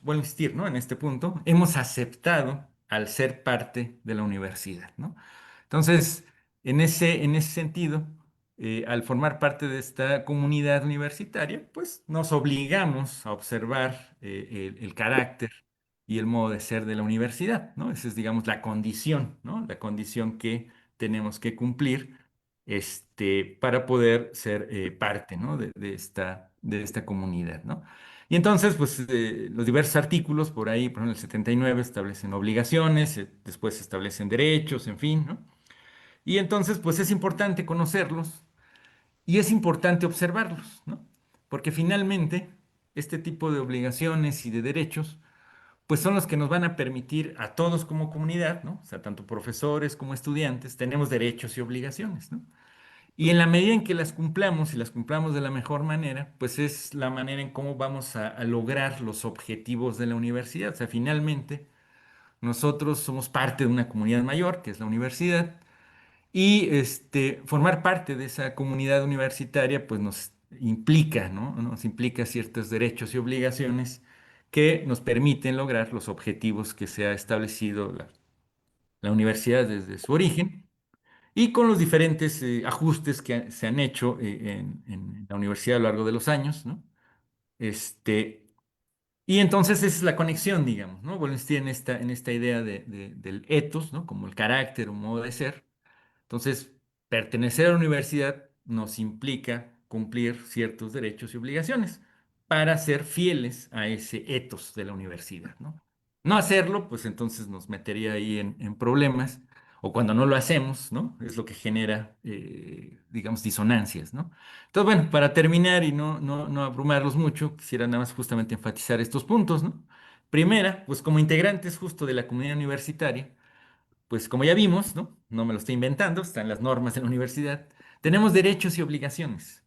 bueno, STIR, ¿no? En este punto, hemos aceptado al ser parte de la universidad, ¿no? Entonces, en ese sentido, al formar parte de esta comunidad universitaria, pues nos obligamos a observar el carácter y el modo de ser de la universidad, ¿no? Esa es, digamos, la condición, ¿no? La condición que tenemos que cumplir para poder ser parte, ¿no?, de esta comunidad, ¿no? Y entonces, pues, los diversos artículos por ahí, por ejemplo, el 79 establecen obligaciones, después se establecen derechos, en fin, ¿no? Y entonces, pues, es importante conocerlos y es importante observarlos, ¿no? Porque finalmente, este tipo de obligaciones y de derechos, pues son los que nos van a permitir a todos como comunidad, ¿no? O sea, tanto profesores como estudiantes, tenemos derechos y obligaciones, ¿no? Y en la medida en que las cumplamos y las cumplamos de la mejor manera, pues es la manera en cómo vamos a lograr los objetivos de la universidad. O sea, finalmente, nosotros somos parte de una comunidad mayor, que es la universidad, y formar parte de esa comunidad universitaria, pues nos implica, ¿no? Nos implica ciertos derechos y obligaciones que nos permiten lograr los objetivos que se ha establecido la universidad desde su origen y con los diferentes ajustes que se han hecho en la universidad a lo largo de los años, ¿no? Este, y entonces esa es la conexión, digamos, ¿no? Wallenstein en esta idea del ethos, ¿no?, como el carácter o modo de ser. Entonces, pertenecer a la universidad nos implica cumplir ciertos derechos y obligaciones para ser fieles a ese ethos de la universidad, ¿no? No hacerlo, pues entonces nos metería ahí en problemas, o cuando no lo hacemos, ¿no? Es lo que genera, digamos, disonancias, ¿no? Entonces, bueno, para terminar y no abrumarlos mucho, quisiera nada más justamente enfatizar estos puntos, ¿no? Primera, pues como integrantes justo de la comunidad universitaria, pues como ya vimos, ¿no? No me lo estoy inventando, están las normas en la universidad. Tenemos derechos y obligaciones,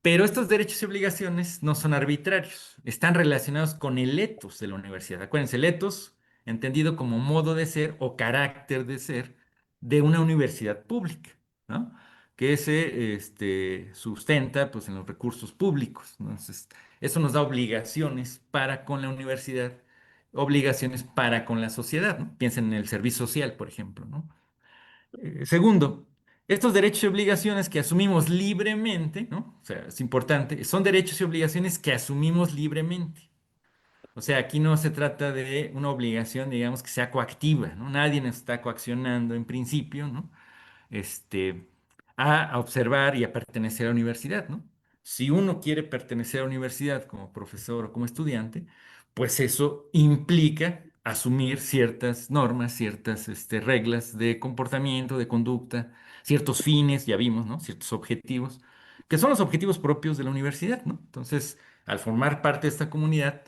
pero estos derechos y obligaciones no son arbitrarios, están relacionados con el ethos de la universidad. Acuérdense, el ethos entendido como modo de ser o carácter de ser de una universidad pública, ¿no? Que se sustenta, pues, en los recursos públicos, ¿no? Entonces, eso nos da obligaciones para con la universidad, obligaciones para con la sociedad, ¿no? Piensen en el servicio social, por ejemplo, ¿no? Segundo, estos derechos y obligaciones que asumimos libremente, ¿no? O sea, es importante, son derechos y obligaciones que asumimos libremente. O sea, aquí no se trata de una obligación, digamos, que sea coactiva, ¿no? Nadie nos está coaccionando en principio, ¿no? este, a observar y a pertenecer a la universidad, ¿no? Si uno quiere pertenecer a la universidad como profesor o como estudiante, pues eso implica asumir ciertas normas, ciertas reglas de comportamiento, de conducta, ciertos fines, ya vimos, ¿no? Ciertos objetivos, que son los objetivos propios de la universidad, ¿no? Entonces, al formar parte de esta comunidad,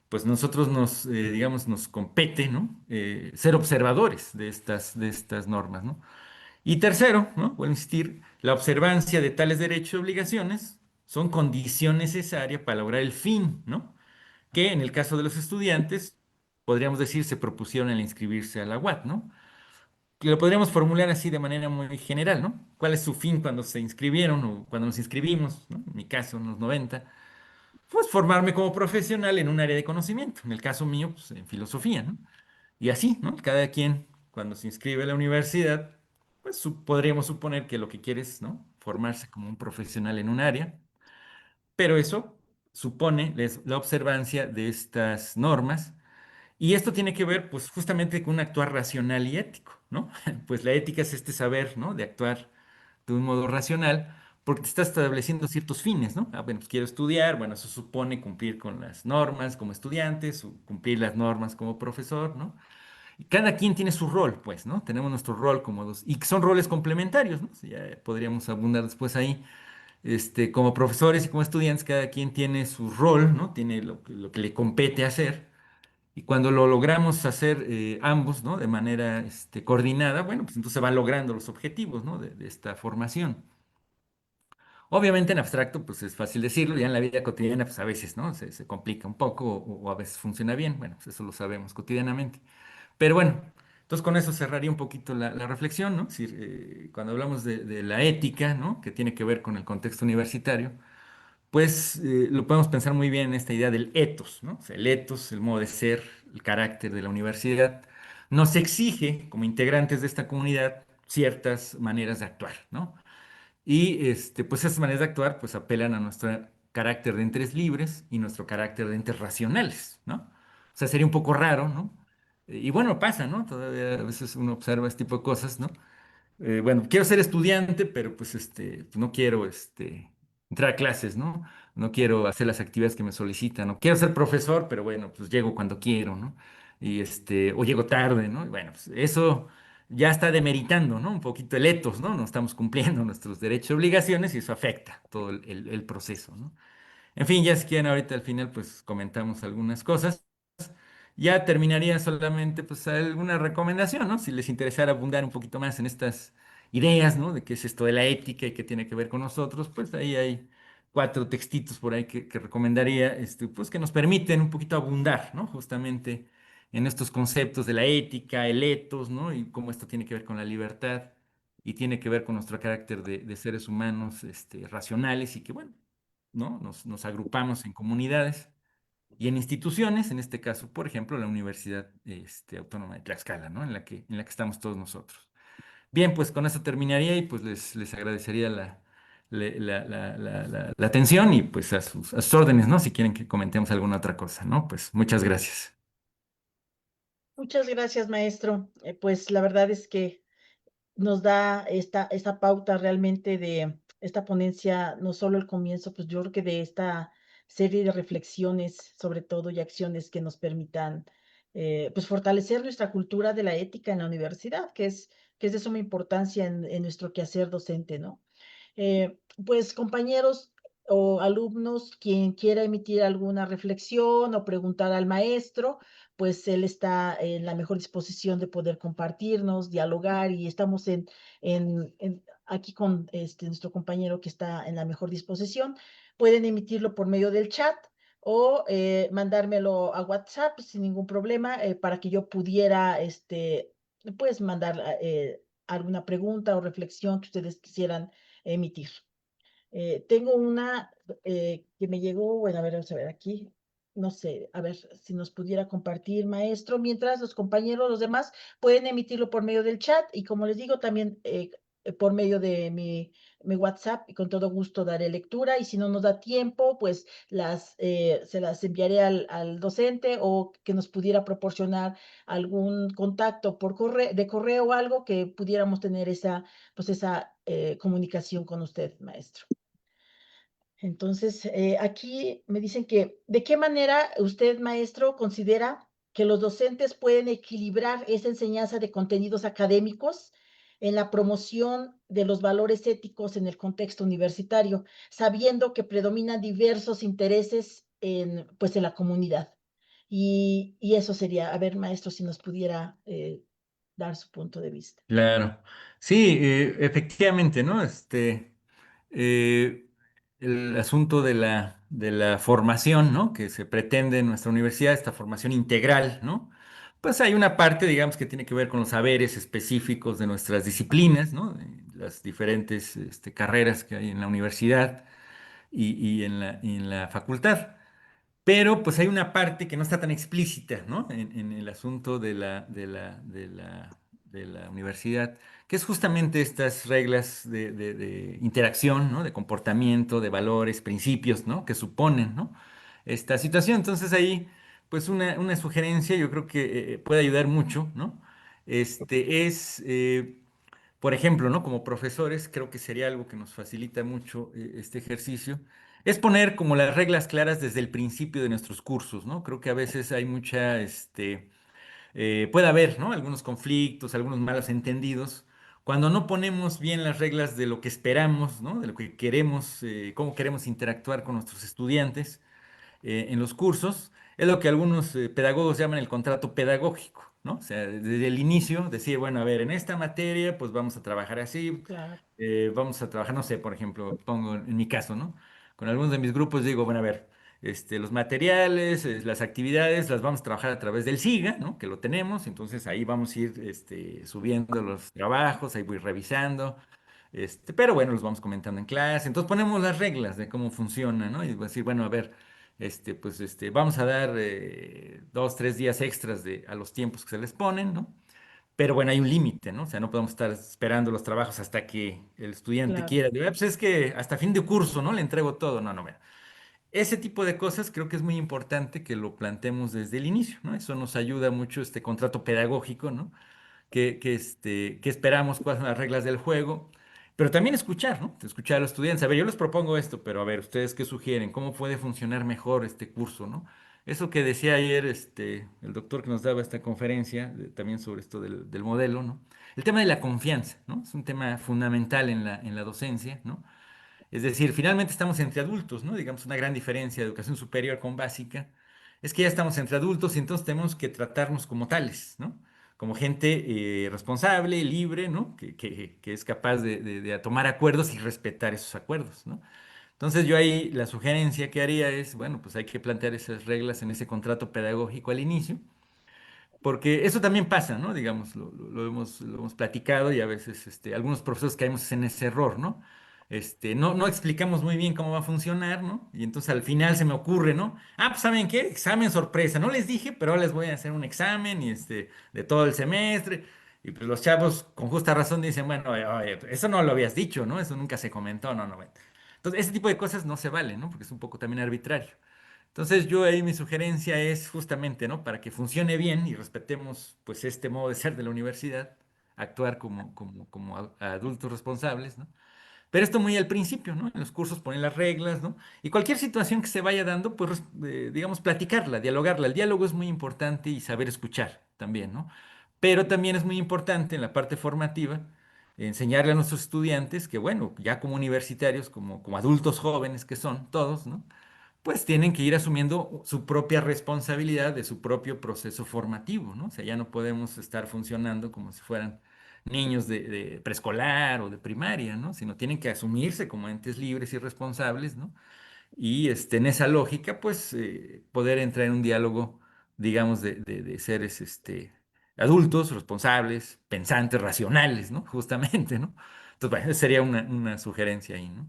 pues nosotros digamos, nos compete, ¿no? Ser observadores de estas normas, ¿no? Y tercero, ¿no?, voy a insistir, la observancia de tales derechos y obligaciones son condición necesaria para lograr el fin, ¿no? Que en el caso de los estudiantes, podríamos decir, se propusieron el inscribirse a la UAT, ¿no? Que lo podríamos formular así de manera muy general, ¿no? ¿Cuál es su fin cuando se inscribieron o cuando nos inscribimos, ¿no? En mi caso, en los 90, pues formarme como profesional en un área de conocimiento. En el caso mío, pues en filosofía, ¿no? Y así, ¿no? Cada quien, cuando se inscribe a la universidad, pues podríamos suponer que lo que quiere es, ¿no? Formarse como un profesional en un área, pero eso supone la observancia de estas normas y esto tiene que ver, pues, justamente con un actuar racional y ético, ¿no? Pues la ética es este saber, ¿no? De actuar de un modo racional, porque te estás estableciendo ciertos fines, ¿no? Ah, bueno, pues quiero estudiar, bueno, eso supone cumplir con las normas como estudiantes, o cumplir las normas como profesor, ¿no? Y cada quien tiene su rol, pues, ¿no? Tenemos nuestro rol como dos, y son roles complementarios, ¿no? Sí, ya podríamos abundar después ahí. Como profesores y como estudiantes, cada quien tiene su rol, ¿no? Tiene lo que le compete hacer. Y cuando lo logramos hacer ambos, ¿no? De manera coordinada, bueno, pues entonces se van logrando los objetivos, ¿no? De esta formación. Obviamente en abstracto, pues es fácil decirlo, ya en la vida cotidiana, pues a veces, ¿no? Se complica un poco o a veces funciona bien, bueno, pues eso lo sabemos cotidianamente. Pero bueno, entonces con eso cerraría un poquito la reflexión, ¿no? Es decir, cuando hablamos de la ética, ¿no? Que tiene que ver con el contexto universitario, pues lo podemos pensar muy bien en esta idea del ethos, ¿no? O sea, el ethos, el modo de ser, el carácter de la universidad, nos exige, como integrantes de esta comunidad, ciertas maneras de actuar, ¿no? Y pues esas maneras de actuar pues apelan a nuestro carácter de entes libres y nuestro carácter de entes racionales, ¿no? O sea, sería un poco raro, ¿no? Y bueno, pasa, ¿no? Todavía a veces uno observa este tipo de cosas, ¿no? Bueno, quiero ser estudiante, pero pues pues, no quiero entrar a clases, ¿no? No quiero hacer las actividades que me solicitan, no quiero ser profesor, pero bueno, pues llego cuando quiero, ¿no? Y o llego tarde, ¿no? Y bueno, pues eso ya está demeritando, ¿no? Un poquito el etos, ¿no? No estamos cumpliendo nuestros derechos y obligaciones y eso afecta todo el proceso, ¿no? En fin, ya si quieren ahorita al final, pues comentamos algunas cosas. Ya terminaría solamente pues alguna recomendación, ¿no? Si les interesara abundar un poquito más en estas ideas, ¿no? De qué es esto de la ética y qué tiene que ver con nosotros, pues ahí hay cuatro textitos por ahí que recomendaría, pues que nos permiten un poquito abundar, ¿no? Justamente en estos conceptos de la ética, el etos, ¿no? Y cómo esto tiene que ver con la libertad y tiene que ver con nuestro carácter de seres humanos, racionales y que, bueno, ¿no? Nos agrupamos en comunidades y en instituciones, en este caso, por ejemplo, la Universidad Autónoma de Tlaxcala, ¿no? En la que estamos todos nosotros. Bien, pues con eso terminaría y pues les agradecería la atención y pues a sus órdenes, ¿no? Si quieren que comentemos alguna otra cosa, ¿no? Pues muchas gracias. Muchas gracias, maestro. Pues la verdad es que nos da esta pauta realmente de esta ponencia, no solo el comienzo, pues yo creo que de esta serie de reflexiones, sobre todo, y acciones que nos permitan, pues fortalecer nuestra cultura de la ética en la universidad, que es de suma importancia en nuestro quehacer docente, ¿no? Pues compañeros o alumnos, quien quiera emitir alguna reflexión o preguntar al maestro, pues él está en la mejor disposición de poder compartirnos, dialogar y estamos aquí con nuestro compañero que está en la mejor disposición. Pueden emitirlo por medio del chat o mandármelo a WhatsApp sin ningún problema para que yo pudiera, pues, mandar alguna pregunta o reflexión que ustedes quisieran emitir. Tengo una que me llegó, bueno, a ver, vamos a ver aquí, no sé, a ver si nos pudiera compartir, maestro, mientras los compañeros, los demás, pueden emitirlo por medio del chat y como les digo, también por medio de mi WhatsApp y con todo gusto daré lectura y si no nos da tiempo, pues se las enviaré al docente o que nos pudiera proporcionar algún contacto de correo o algo que pudiéramos tener esa comunicación con usted, maestro. Entonces, aquí me dicen que, ¿de qué manera usted, maestro, considera que los docentes pueden equilibrar esa enseñanza de contenidos académicos en la promoción de los valores éticos en el contexto universitario, sabiendo que predominan diversos intereses pues, en la comunidad? Y eso sería, a ver, maestro, si nos pudiera dar su punto de vista. Claro. Sí, efectivamente, ¿no? Eh, el asunto de la formación, ¿no? Que se pretende en nuestra universidad, esta formación integral, ¿no? Pues hay una parte, digamos, que tiene que ver con los saberes específicos de nuestras disciplinas, ¿no? De las diferentes carreras que hay en la universidad y en la facultad. Pero pues hay una parte que no está tan explícita, ¿no? En el asunto de la universidad, que es justamente estas reglas de interacción, ¿no? De comportamiento, de valores, principios, ¿no? Que suponen, ¿no? Esta situación. Entonces ahí, pues una sugerencia, yo creo que puede ayudar mucho, ¿no? Es, por ejemplo, ¿no? Como profesores, creo que sería algo que nos facilita mucho este ejercicio es poner como las reglas claras desde el principio de nuestros cursos, ¿no? Creo que a veces hay mucha, puede haber, ¿no? Algunos conflictos, algunos malos entendidos, cuando no ponemos bien las reglas de lo que esperamos, ¿no? De lo que queremos, cómo queremos interactuar con nuestros estudiantes en los cursos, es lo que algunos pedagogos llaman el contrato pedagógico, ¿no? O sea, desde el inicio decir, bueno, a ver, en esta materia, pues vamos a trabajar así, Claro, vamos a trabajar, no sé, por ejemplo, pongo en mi caso, ¿no? Con algunos de mis grupos digo, bueno, a ver, los materiales, las actividades, las vamos a trabajar a través del SIGA, ¿no? Que lo tenemos, entonces ahí vamos a ir subiendo los trabajos, ahí voy revisando, pero bueno, los vamos comentando en clase. Entonces ponemos las reglas de cómo funciona, ¿no? Y decir, bueno, a ver, vamos a dar 2, 3 días extras a los tiempos que se les ponen, ¿no? Pero bueno, hay un límite, ¿no? O sea, no podemos estar esperando los trabajos hasta que el estudiante claro, quiera. Pues es que hasta fin de curso, ¿no? Le entrego todo. No, no, mira. Ese tipo de cosas creo que es muy importante que lo planteemos desde el inicio, ¿no? Eso nos ayuda mucho este contrato pedagógico, ¿no? Que esperamos, cuáles son las reglas del juego, pero también escuchar, ¿no? Escuchar a los estudiantes. A ver, yo les propongo esto, pero a ver, ¿ustedes qué sugieren? ¿Cómo puede funcionar mejor este curso, ¿no? Eso que decía ayer el doctor que nos daba esta conferencia, también sobre esto del modelo, ¿no? El tema de la confianza, ¿no? Es un tema fundamental en la docencia, ¿no? Es decir, finalmente estamos entre adultos, ¿no? Digamos, una gran diferencia de educación superior con básica es que ya estamos entre adultos y entonces tenemos que tratarnos como tales, ¿no? Como gente responsable, libre, ¿no? Que es capaz de tomar acuerdos y respetar esos acuerdos, ¿no? Entonces yo ahí la sugerencia que haría es, bueno, pues hay que plantear esas reglas en ese contrato pedagógico al inicio porque eso también pasa, ¿no? Digamos, lo hemos platicado y a veces algunos profesores caemos en ese error, ¿no? No explicamos muy bien cómo va a funcionar, ¿no? Y entonces al final se me ocurre, ¿no? Ah, pues ¿saben qué? Examen sorpresa. No les dije, pero ahora les voy a hacer un examen y de todo el semestre. Y pues los chavos con justa razón dicen, bueno, oye, eso no lo habías dicho, ¿no? Eso nunca se comentó, no, no. Bueno. Entonces, ese tipo de cosas no se valen, ¿no? Porque es un poco también arbitrario. Entonces yo ahí mi sugerencia es justamente, ¿no? Para que funcione bien y respetemos pues este modo de ser de la universidad, actuar como adultos responsables, ¿no? Pero esto muy al principio, ¿no? En los cursos ponen las reglas, ¿no? Y cualquier situación que se vaya dando, pues digamos, platicarla, dialogarla. El diálogo es muy importante y saber escuchar también, ¿no? Pero también es muy importante en la parte formativa enseñarle a nuestros estudiantes que, bueno, ya como universitarios, como adultos jóvenes que son todos, ¿no? Pues tienen que ir asumiendo su propia responsabilidad de su propio proceso formativo, ¿no? O sea, ya no podemos estar funcionando como si fueran niños de preescolar o de primaria, ¿no? Sino tienen que asumirse como entes libres y responsables, ¿no? Y en esa lógica, pues, poder entrar en un diálogo, digamos, de seres adultos, responsables, pensantes, racionales, ¿no? Justamente, ¿no? Entonces, bueno, esa sería una sugerencia ahí, ¿no?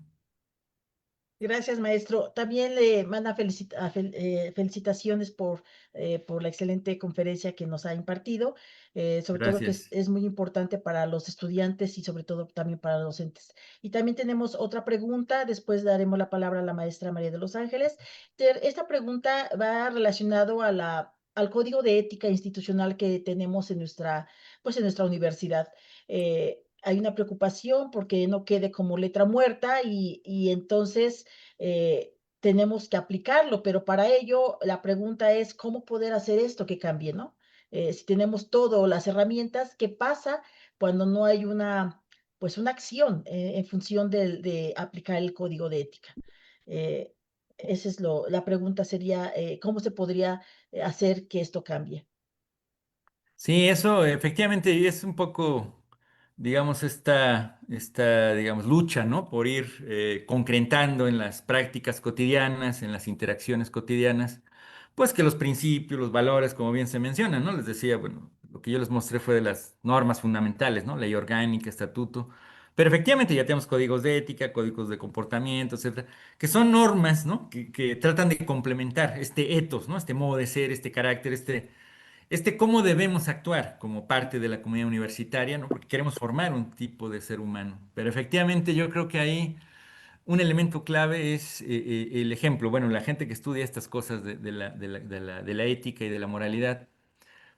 gracias, maestro. También le manda felicitaciones por la excelente conferencia que nos ha impartido, sobre todo que Gracias. es muy importante para los estudiantes y sobre todo también para los docentes. Y también tenemos otra pregunta, después daremos la palabra a la maestra María de los Ángeles. Esta pregunta va relacionado a al código de ética institucional que tenemos en pues en nuestra universidad. Hay una preocupación porque no quede como letra muerta y entonces tenemos que aplicarlo, pero para ello la pregunta es cómo poder hacer esto que cambie, ¿no? Si tenemos todas las herramientas, ¿qué pasa cuando no hay pues una acción en función de aplicar el código de ética? Eh, esa es la pregunta sería, ¿cómo se podría hacer que esto cambie? Sí, eso efectivamente es un poco, digamos, digamos, lucha, ¿no? Por ir concretando en las prácticas cotidianas, en las interacciones cotidianas, pues que los principios, los valores, como bien se menciona, ¿no? Les decía, bueno, lo que yo les mostré fue de las normas fundamentales, ¿no? Ley orgánica, estatuto. Pero efectivamente ya tenemos códigos de ética, códigos de comportamiento, etcétera, que son normas, ¿no? Que tratan de complementar este ethos, ¿no? Este modo de ser, este carácter, este cómo debemos actuar como parte de la comunidad universitaria, ¿no? Porque queremos formar un tipo de ser humano. Pero efectivamente yo creo que ahí un elemento clave es el ejemplo. Bueno, la gente que estudia estas cosas de la ética y de la moralidad,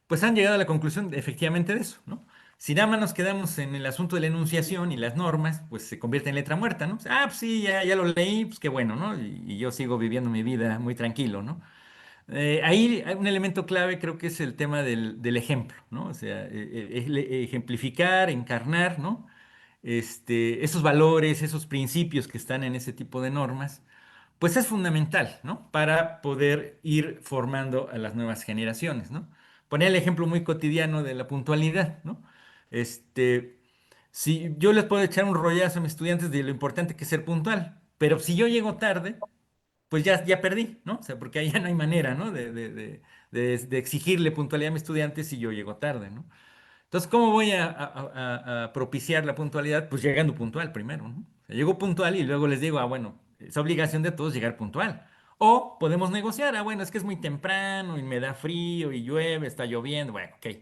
pues han llegado a la conclusión efectivamente de eso, ¿no? Si nada más nos quedamos en el asunto de la enunciación y las normas, pues se convierte en letra muerta, ¿no? Ah, pues sí, ya lo leí, pues qué bueno, ¿no? Y yo sigo viviendo mi vida muy tranquilo, ¿no? Ahí hay un elemento clave creo que es el tema del ejemplo, ¿no? O sea, ejemplificar, encarnar, ¿no? Esos valores, esos principios que están en ese tipo de normas, pues es fundamental, ¿no? Para poder ir formando a las nuevas generaciones, ¿no? Poner el ejemplo muy cotidiano de la puntualidad, ¿no? Este, si yo les puedo echar un rollazo a mis estudiantes de lo importante que es ser puntual, pero si yo llego tarde, pues ya perdí, ¿no? O sea, porque ahí ya no hay manera, ¿no? De exigirle puntualidad a mis estudiantes si yo llego tarde, ¿no? Entonces, ¿cómo voy a propiciar la puntualidad? Pues llegando puntual primero, ¿no? O sea, llego puntual y luego les digo, bueno, es obligación de todos llegar puntual. O podemos negociar, bueno, es que es muy temprano y me da frío y llueve, está lloviendo, bueno, ok.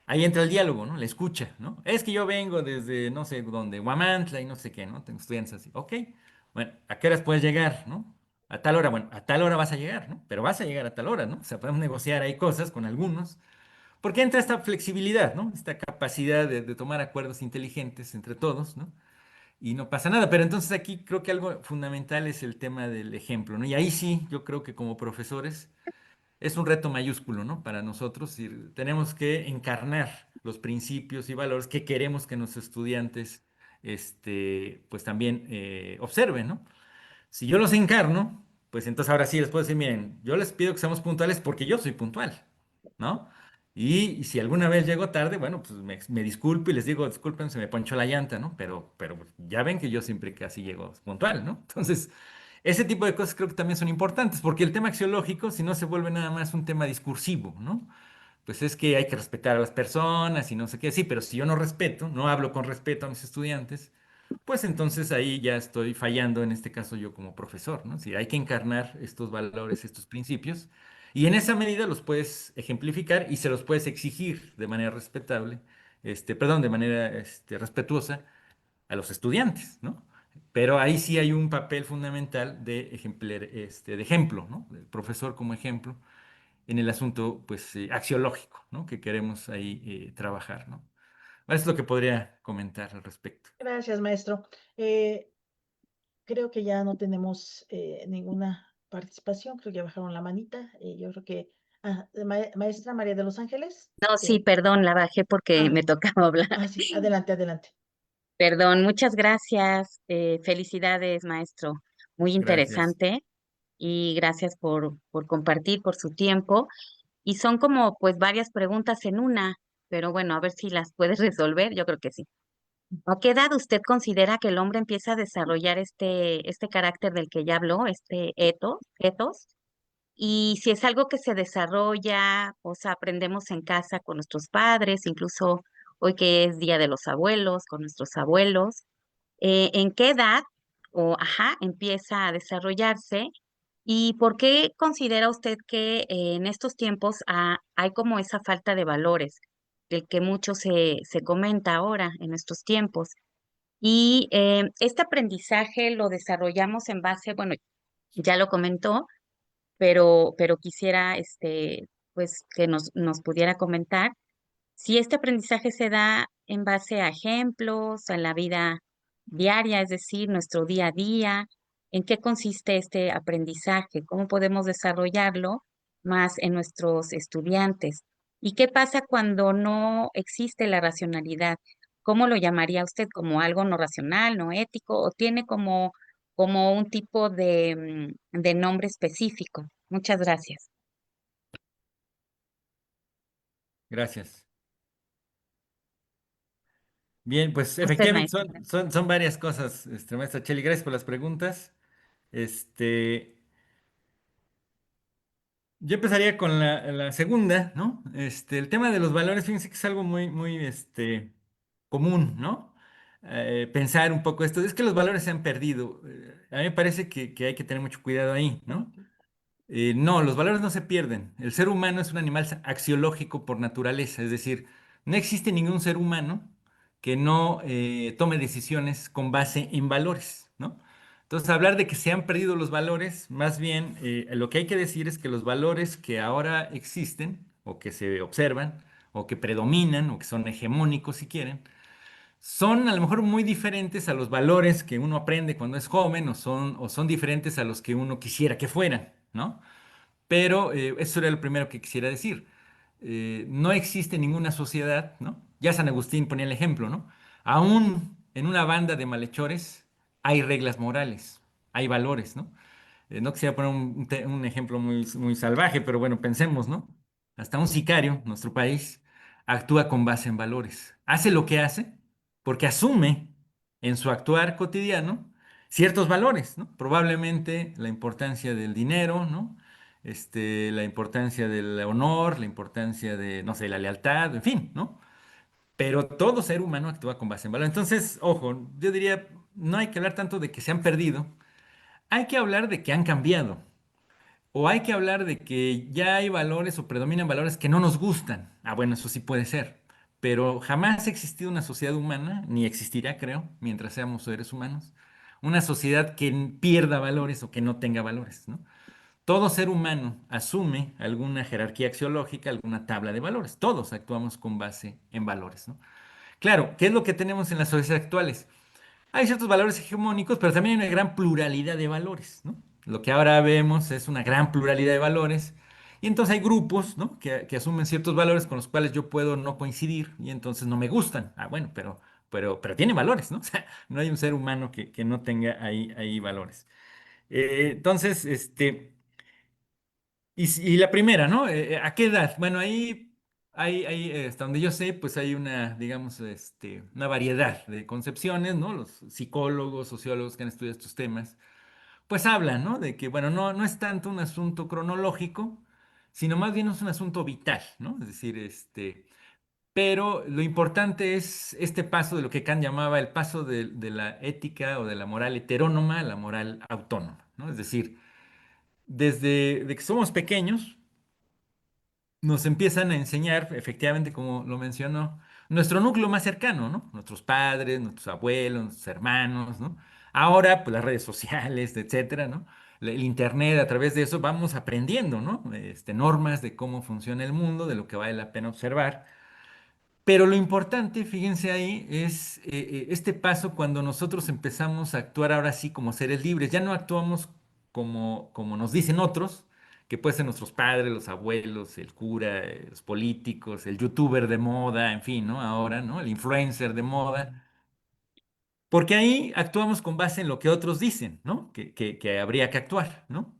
Ahí entra el diálogo, ¿no? La escucha, ¿no? Es que yo vengo desde, no sé dónde, Huamantla y no sé qué, ¿no? Tengo estudiantes así. Ok, bueno, ¿a qué horas puedes llegar, ¿no? A tal hora, bueno, a tal hora vas a llegar, ¿no? Pero vas a llegar a tal hora, ¿no? O sea, podemos negociar ahí cosas con algunos, porque entra esta flexibilidad, ¿no? Esta capacidad de tomar acuerdos inteligentes entre todos, ¿no? Y no pasa nada. Pero entonces aquí creo que algo fundamental es el tema del ejemplo, ¿no? Y ahí sí, yo creo que como profesores es un reto mayúsculo, ¿no? Para nosotros y tenemos que encarnar los principios y valores que queremos que nuestros estudiantes, pues también observen, ¿no? Si yo los encarno, pues entonces ahora sí les puedo decir, miren, yo les pido que seamos puntuales porque yo soy puntual, ¿no? Y si alguna vez llego tarde, bueno, pues me disculpo y les digo, disculpen, se me ponchó la llanta, ¿no? Pero ya ven que yo siempre casi llego puntual, ¿no? Entonces, ese tipo de cosas creo que también son importantes, porque el tema axiológico, si no se vuelve nada más un tema discursivo, ¿no? Pues es que hay que respetar a las personas y no sé qué, sí, pero si yo no respeto, no hablo con respeto a mis estudiantes, pues entonces ahí ya estoy fallando, en este caso yo como profesor, ¿no? Si hay que encarnar estos valores, estos principios, y en esa medida los puedes ejemplificar y se los puedes exigir de manera respetable, perdón, de manera respetuosa a los estudiantes, ¿no? Pero ahí sí hay un papel fundamental de ejemplar, de ejemplo, ¿no? Del profesor como ejemplo en el asunto, pues, axiológico, ¿no? Que queremos ahí trabajar, ¿no? Es lo que podría comentar al respecto. Gracias, maestro. Eh, Creo que ya no tenemos ninguna participación, creo que ya bajaron la manita. Yo creo que, maestra María de los Ángeles. No, sí, perdón, la bajé porque Ah, me tocaba hablar. sí, adelante, adelante. Perdón, muchas gracias. Felicidades, maestro. Muy Gracias. interesante y gracias por compartir, por su tiempo. Y son como pues varias preguntas en una, pero bueno, a ver si las puedes resolver. Yo creo que sí. ¿A qué edad usted considera que el hombre empieza a desarrollar este carácter del que ya habló, este etos? Y si es algo que se desarrolla, o sea, aprendemos en casa con nuestros padres, incluso hoy que es Día de los Abuelos, con nuestros abuelos, ¿en qué edad empieza a desarrollarse? ¿Y por qué considera usted que en estos tiempos hay como esa falta de valores, del que mucho se comenta ahora en estos tiempos? Y este aprendizaje lo desarrollamos en base, bueno, ya lo comentó, pero quisiera pues que nos pudiera comentar si este aprendizaje se da en base a ejemplos, a la vida diaria, es decir, nuestro día a día, en qué consiste este aprendizaje, cómo podemos desarrollarlo más en nuestros estudiantes. ¿Y qué pasa cuando no existe la racionalidad? ¿Cómo lo llamaría usted? ¿Como algo no racional, no ético, o tiene como un tipo de nombre específico? Muchas gracias. Gracias. Bien, pues Usted, efectivamente maestro. son varias cosas, maestra Cheli. Gracias por las preguntas. Este, Yo empezaría con la segunda, ¿no? El tema de los valores, fíjense que es algo muy, común, ¿no? Pensar un poco esto, es que los valores se han perdido. A mí me parece que hay que tener mucho cuidado ahí, ¿no? No, los valores no se pierden. El ser humano es un animal axiológico por naturaleza, es decir, no existe ningún ser humano que no tome decisiones con base en valores, ¿no? Entonces, hablar de que se han perdido los valores, más bien lo que hay que decir es que los valores que ahora existen, o que se observan, o que predominan, o que son hegemónicos si quieren, son a lo mejor muy diferentes a los valores que uno aprende cuando es joven, o son diferentes a los que uno quisiera que fueran, ¿no? Pero eso era lo primero que quisiera decir. No existe ninguna sociedad, ¿no? Ya San Agustín ponía el ejemplo, ¿no? Aún en una banda de malhechores hay reglas morales, hay valores, ¿no? No quisiera poner un ejemplo muy salvaje, pero bueno, pensemos, ¿no? Hasta un sicario, nuestro país, actúa con base en valores. Hace lo que hace porque asume en su actuar cotidiano ciertos valores, ¿no? Probablemente la importancia del dinero, ¿no? La importancia del honor, la importancia de, no sé, la lealtad, en fin, ¿no? Pero todo ser humano actúa con base en valores. Entonces, ojo, yo diría, no hay que hablar tanto de que se han perdido, hay que hablar de que han cambiado. O hay que hablar de que ya hay valores o predominan valores que no nos gustan. Ah, bueno, eso sí puede ser. Pero jamás ha existido una sociedad humana, ni existirá, creo, mientras seamos seres humanos, una sociedad que pierda valores o que no tenga valores, ¿no? Todo ser humano asume alguna jerarquía axiológica, alguna tabla de valores. Todos actuamos con base en valores, ¿no? Claro, ¿qué es lo que tenemos en las sociedades actuales? Hay ciertos valores hegemónicos, pero también hay una gran pluralidad de valores, ¿no? Lo que ahora vemos es una gran pluralidad de valores. Y entonces hay grupos, ¿no? que asumen ciertos valores con los cuales yo puedo no coincidir y entonces no me gustan. Ah, bueno, pero tiene valores, ¿no? O sea, no hay un ser humano que no tenga ahí valores. Entonces, y la primera, ¿no? ¿A qué edad? Bueno, hasta donde yo sé, pues hay una, digamos, una variedad de concepciones, ¿no? Los psicólogos, sociólogos que han estudiado estos temas, pues hablan, ¿no? De que, bueno, no es tanto un asunto cronológico, sino más bien es un asunto vital, ¿no? Es decir, pero lo importante es este paso de lo que Kant llamaba el paso de la ética o de la moral heterónoma a la moral autónoma, ¿no? Es decir, desde de que somos pequeños, nos empiezan a enseñar, efectivamente, como lo mencionó, nuestro núcleo más cercano, ¿no? Nuestros padres, nuestros abuelos, nuestros hermanos, ¿no? Ahora, pues las redes sociales, etcétera, ¿no? El internet, a través de eso vamos aprendiendo, ¿no? Normas de cómo funciona el mundo, de lo que vale la pena observar. Pero lo importante, fíjense ahí, es este paso cuando nosotros empezamos a actuar ahora sí como seres libres. Ya no actuamos como nos dicen otros, que pueden ser nuestros padres, los abuelos, el cura, los políticos, el youtuber de moda, en fin, ¿no? Ahora, ¿no? El influencer de moda. Porque ahí actuamos con base en lo que otros dicen, ¿no? Que habría que actuar, ¿no?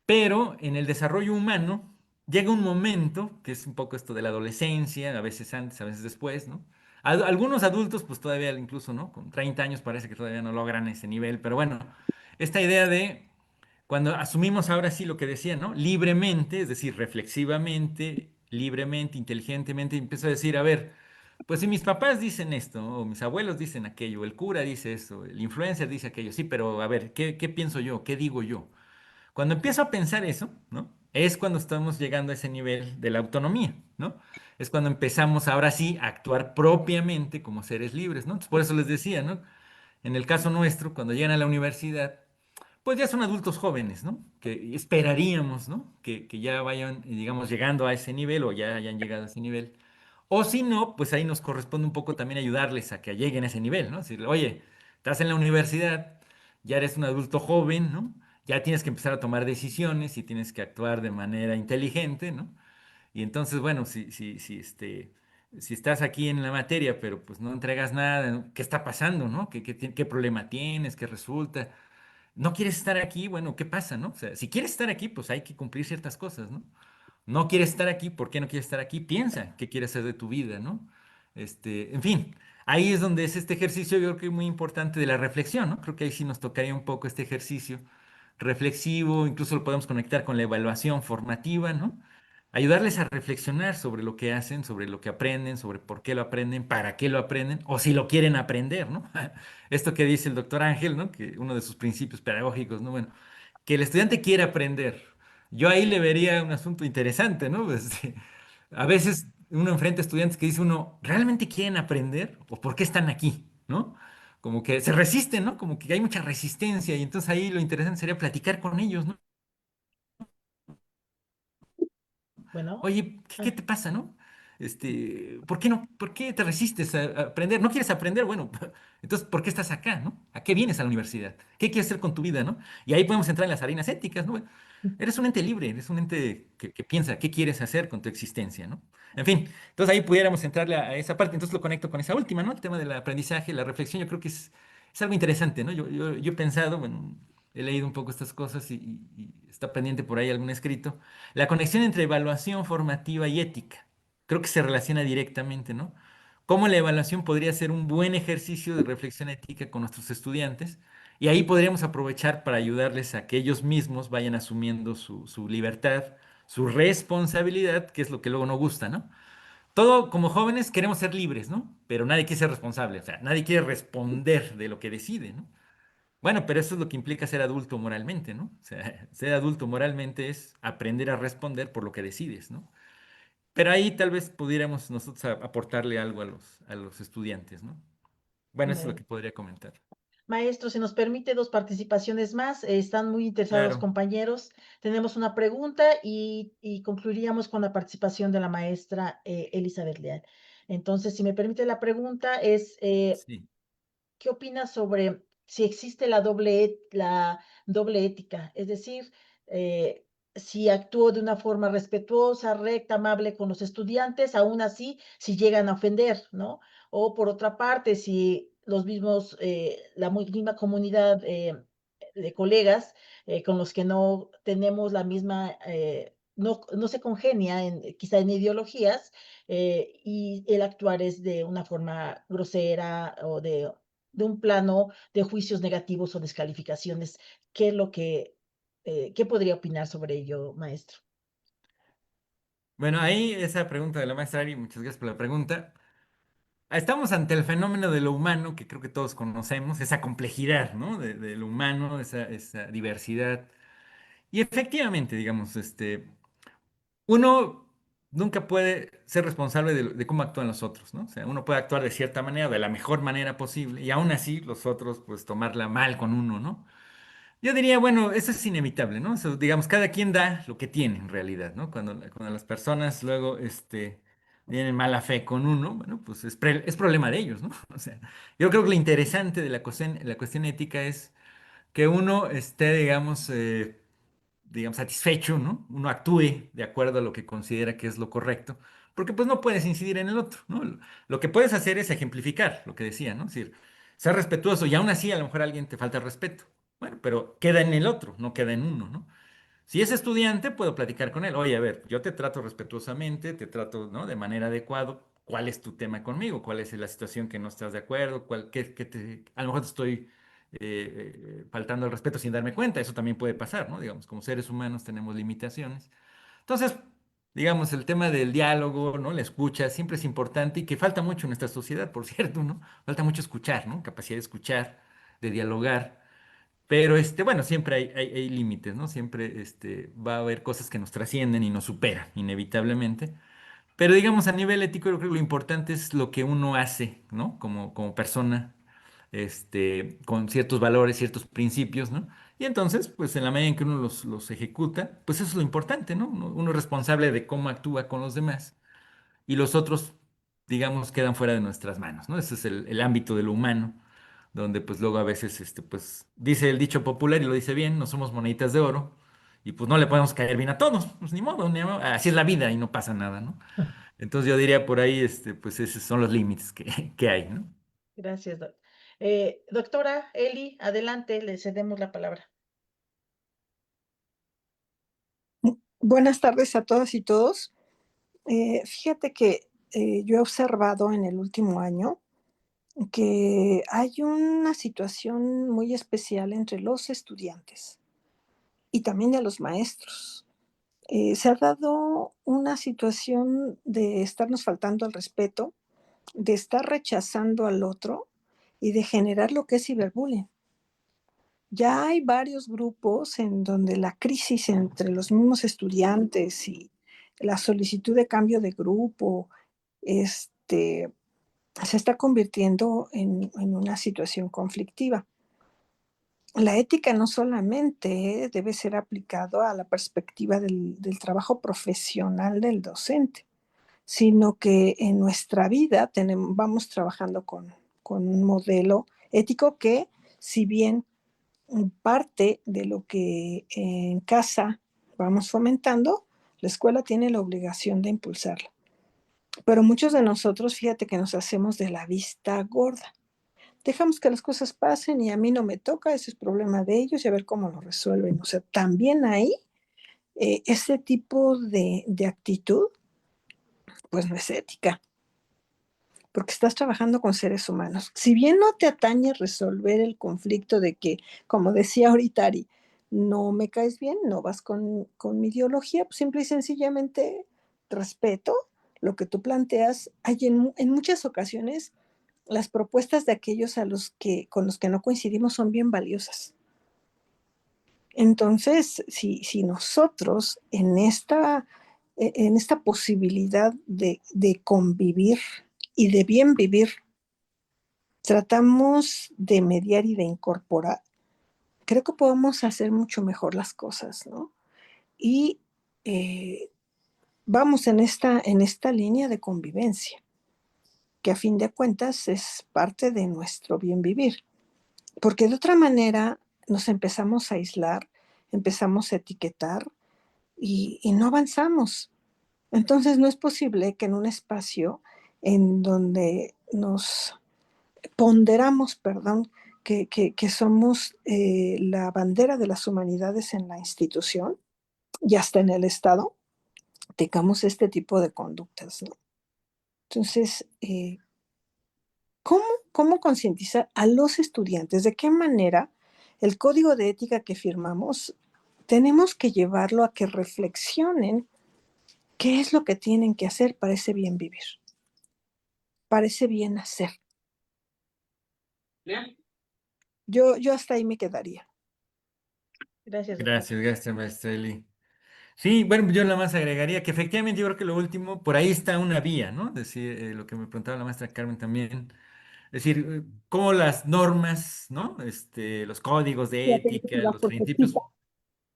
Pero en el desarrollo humano llega un momento, que es un poco esto de la adolescencia, a veces antes, a veces después, ¿no? Algunos adultos, pues todavía incluso, ¿no? Con 30 años parece que todavía no logran ese nivel, pero bueno, esta idea de cuando asumimos ahora sí lo que decía, ¿no? Libremente, es decir, reflexivamente, libremente, inteligentemente, y empiezo a decir, a ver, pues si mis papás dicen esto, o mis abuelos dicen aquello, el cura dice esto, el influencer dice aquello, sí, pero a ver, ¿qué pienso yo? ¿Qué digo yo? Cuando empiezo a pensar eso, ¿no? Es cuando estamos llegando a ese nivel de la autonomía, ¿no? Es cuando empezamos ahora sí a actuar propiamente como seres libres, ¿no? Entonces, por eso les decía, ¿no? En el caso nuestro, cuando llegan a la universidad, pues ya son adultos jóvenes, ¿no? Que esperaríamos, ¿no? Que ya vayan, digamos, llegando a ese nivel o ya hayan llegado a ese nivel. O si no, pues ahí nos corresponde un poco también ayudarles a que lleguen a ese nivel, ¿no? Decirle, oye, estás en la universidad, ya eres un adulto joven, ¿no? Ya tienes que empezar a tomar decisiones y tienes que actuar de manera inteligente, ¿no? Y entonces, bueno, si estás aquí en la materia, pero pues no entregas nada, ¿no? ¿Qué está pasando, no? ¿Qué problema tienes? ¿Qué resulta? ¿No quieres estar aquí? Bueno, ¿qué pasa, no? O sea, si quieres estar aquí, pues hay que cumplir ciertas cosas, ¿no? No quieres estar aquí, ¿por qué no quieres estar aquí? Piensa qué quieres hacer de tu vida, ¿no? En fin, ahí es donde es este ejercicio, yo creo que muy importante de la reflexión, ¿no? Creo que ahí sí nos tocaría un poco este ejercicio reflexivo, incluso lo podemos conectar con la evaluación formativa, ¿no? Ayudarles a reflexionar sobre lo que hacen, sobre lo que aprenden, sobre por qué lo aprenden, para qué lo aprenden, o si lo quieren aprender, ¿no? Esto que dice el doctor Ángel, ¿no? Que uno de sus principios pedagógicos, ¿no? Bueno, que el estudiante quiere aprender. Yo ahí le vería un asunto interesante, ¿no? A veces uno enfrenta a estudiantes que dice uno, ¿realmente quieren aprender? ¿O por qué están aquí? ¿No? Como que se resisten, ¿no? Como que hay mucha resistencia y entonces ahí lo interesante sería platicar con ellos, ¿no? Bueno, Oye, ¿qué ah, te pasa, no? ¿Por qué no? ¿Por qué te resistes a aprender? ¿No quieres aprender? Bueno, entonces, ¿por qué estás acá, no? ¿A qué vienes a la universidad? ¿Qué quieres hacer con tu vida, no? Y ahí podemos entrar en las arenas éticas, ¿no? Bueno, eres un ente libre, eres un ente que piensa qué quieres hacer con tu existencia, ¿no? En fin, entonces ahí pudiéramos entrarle a esa parte, entonces lo conecto con esa última, ¿no? El tema del aprendizaje, la reflexión, yo creo que es algo interesante, ¿no? Yo he pensado, bueno, he leído un poco estas cosas y está pendiente por ahí algún escrito. La conexión entre evaluación formativa y ética. Creo que se relaciona directamente, ¿no? Cómo la evaluación podría ser un buen ejercicio de reflexión ética con nuestros estudiantes y ahí podríamos aprovechar para ayudarles a que ellos mismos vayan asumiendo su libertad, su responsabilidad, que es lo que luego no gusta, ¿no? Todo como jóvenes queremos ser libres, ¿no? Pero nadie quiere ser responsable, o sea, nadie quiere responder de lo que decide, ¿no? Bueno, pero eso es lo que implica ser adulto moralmente, ¿no? O sea, ser adulto moralmente es aprender a responder por lo que decides, ¿no? Pero ahí tal vez pudiéramos nosotros aportarle algo a los estudiantes, ¿no? Bueno, eso es lo bueno. que podría comentar. Maestro, si nos permite dos participaciones más, están muy interesados los Claro, compañeros. Tenemos una pregunta y concluiríamos con la participación de la maestra Elizabeth Leal. Entonces, si me permite la pregunta es, sí. ¿qué opinas sobre si existe la doble ética? Es decir, si actúo de una forma respetuosa, recta, amable con los estudiantes, aún así, si llegan a ofender, ¿no? O por otra parte, si los mismos, misma comunidad de colegas con los que no tenemos la misma, no se congenia quizá en ideologías, y el actuar es de una forma grosera o de un plano de juicios negativos o descalificaciones. ¿Qué es lo qué podría opinar sobre ello, maestro? Bueno, ahí esa pregunta de la maestra Ari, muchas gracias por la pregunta. Estamos ante el fenómeno de lo humano que creo que todos conocemos, esa complejidad, ¿no? De lo humano, esa diversidad. Y efectivamente, digamos, uno nunca puede ser responsable de cómo actúan los otros, ¿no? O sea, uno puede actuar de cierta manera, de la mejor manera posible, y aún así los otros, pues, tomarla mal con uno, ¿no? Yo diría, bueno, eso es inevitable, ¿no? Eso, digamos, cada quien da lo que tiene en realidad, ¿no? Cuando las personas luego, tienen mala fe con uno, bueno, pues es problema de ellos, ¿no? O sea, yo creo que lo interesante de la cuestión ética es que uno esté, digamos, satisfecho, ¿no? Uno actúe de acuerdo a lo que considera que es lo correcto, porque pues no puedes incidir en el otro, ¿no? Lo que puedes hacer es ejemplificar lo que decía, ¿no? Es decir, ser respetuoso y aún así a lo mejor a alguien te falta el respeto. Bueno, pero queda en el otro, no queda en uno, ¿no? Si es estudiante, puedo platicar con él. Oye, a ver, yo te trato respetuosamente, te trato, ¿no? De manera adecuada. ¿Cuál es tu tema conmigo? ¿Cuál es la situación que no estás de acuerdo? A lo mejor te estoy faltando el respeto sin darme cuenta. Eso también puede pasar, ¿no? Digamos, como seres humanos tenemos limitaciones. Entonces, digamos, el tema del diálogo, ¿no? La escucha siempre es importante y que falta mucho en nuestra sociedad, por cierto, ¿no? Falta mucho escuchar, ¿no? Capacidad de escuchar, de dialogar. Pero bueno, siempre hay límites, ¿no? Siempre va a haber cosas que nos trascienden y nos superan, inevitablemente. Pero digamos, a nivel ético, yo creo que lo importante es lo que uno hace, ¿no? Como persona, con ciertos valores, ciertos principios, ¿no? Y entonces, pues en la medida en que uno los ejecuta, pues eso es lo importante, ¿no? Uno es responsable de cómo actúa con los demás y los otros, digamos, quedan fuera de nuestras manos, ¿no? Ese es el ámbito de lo humano, donde pues luego a veces, pues dice el dicho popular y lo dice bien, no somos moneditas de oro y pues no le podemos caer bien a todos, pues ni modo, así es la vida y no pasa nada, ¿no? Entonces yo diría por ahí, pues esos son los límites que hay, ¿no? Gracias, doctora Eli, adelante, le cedemos la palabra. Buenas tardes a todas y todos. Fíjate que yo he observado en el último año que hay una situación muy especial entre los estudiantes. y también de los maestros. Se ha dado una situación de estarnos faltando al respeto, de estar rechazando al otro y de generar lo que es ciberbullying. Ya hay varios grupos en donde la crisis entre los mismos estudiantes y la solicitud de cambio de grupo, se está convirtiendo en una situación conflictiva. La ética no solamente debe ser aplicado a la perspectiva del trabajo profesional del docente, sino que en nuestra vida vamos trabajando con un modelo ético que, si bien parte de lo que en casa vamos fomentando, la escuela tiene la obligación de impulsarlo. Pero muchos de nosotros, fíjate que nos hacemos de la vista gorda. Dejamos que las cosas pasen y a mí no me toca, ese es problema de ellos y a ver cómo lo resuelven. O sea, también ahí ese tipo de actitud, pues no es ética, porque estás trabajando con seres humanos. Si bien no te atañe resolver el conflicto de que, como decía ahorita Ari, no me caes bien, no vas con mi ideología, pues simple y sencillamente respeto lo que tú planteas. Hay en muchas ocasiones las propuestas de aquellos con los que no coincidimos son bien valiosas. Entonces, si nosotros en esta posibilidad de convivir y de bien vivir, tratamos de mediar y de incorporar, creo que podemos hacer mucho mejor las cosas, ¿no? Y vamos en esta línea de convivencia, que a fin de cuentas es parte de nuestro bien vivir, porque de otra manera nos empezamos a aislar, empezamos a etiquetar y no avanzamos. Entonces no es posible que en un espacio en donde nos ponderamos, perdón, que somos la bandera de las humanidades en la institución y hasta en el Estado, tengamos este tipo de conductas, ¿no? Entonces, ¿cómo concientizar a los estudiantes? ¿De qué manera el código de ética que firmamos tenemos que llevarlo a que reflexionen qué es lo que tienen que hacer para ese bien vivir, para ese bien hacer? Bien. Yo hasta ahí me quedaría. Gracias, doctor. Gracias, maestra Eli. Sí, bueno, yo nada más agregaría que efectivamente yo creo que lo último, por ahí está una vía, ¿no? Es decir, lo que me preguntaba la maestra Carmen también. Es decir, cómo las normas, ¿no? Los códigos de ética, los principios,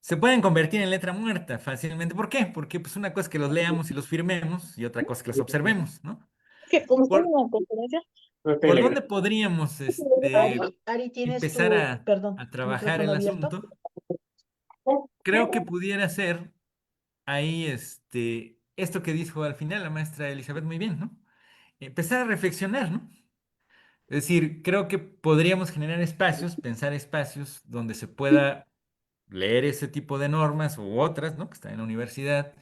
se pueden convertir en letra muerta fácilmente. ¿Por qué? Porque pues una cosa es que los leamos y los firmemos y otra cosa es que los observemos, ¿no? Que como están ¿Por, en la conferencia. por dónde podríamos Ari, tienes empezar perdón, a tu trabajar micrófono el abierto. asunto? Creo que pudiera ser ahí esto que dijo al final la maestra Elizabeth muy bien, ¿no? Empezar a reflexionar, ¿no? Es decir, creo que podríamos generar espacios, pensar espacios donde se pueda leer ese tipo de normas u otras, ¿no? Que están en la universidad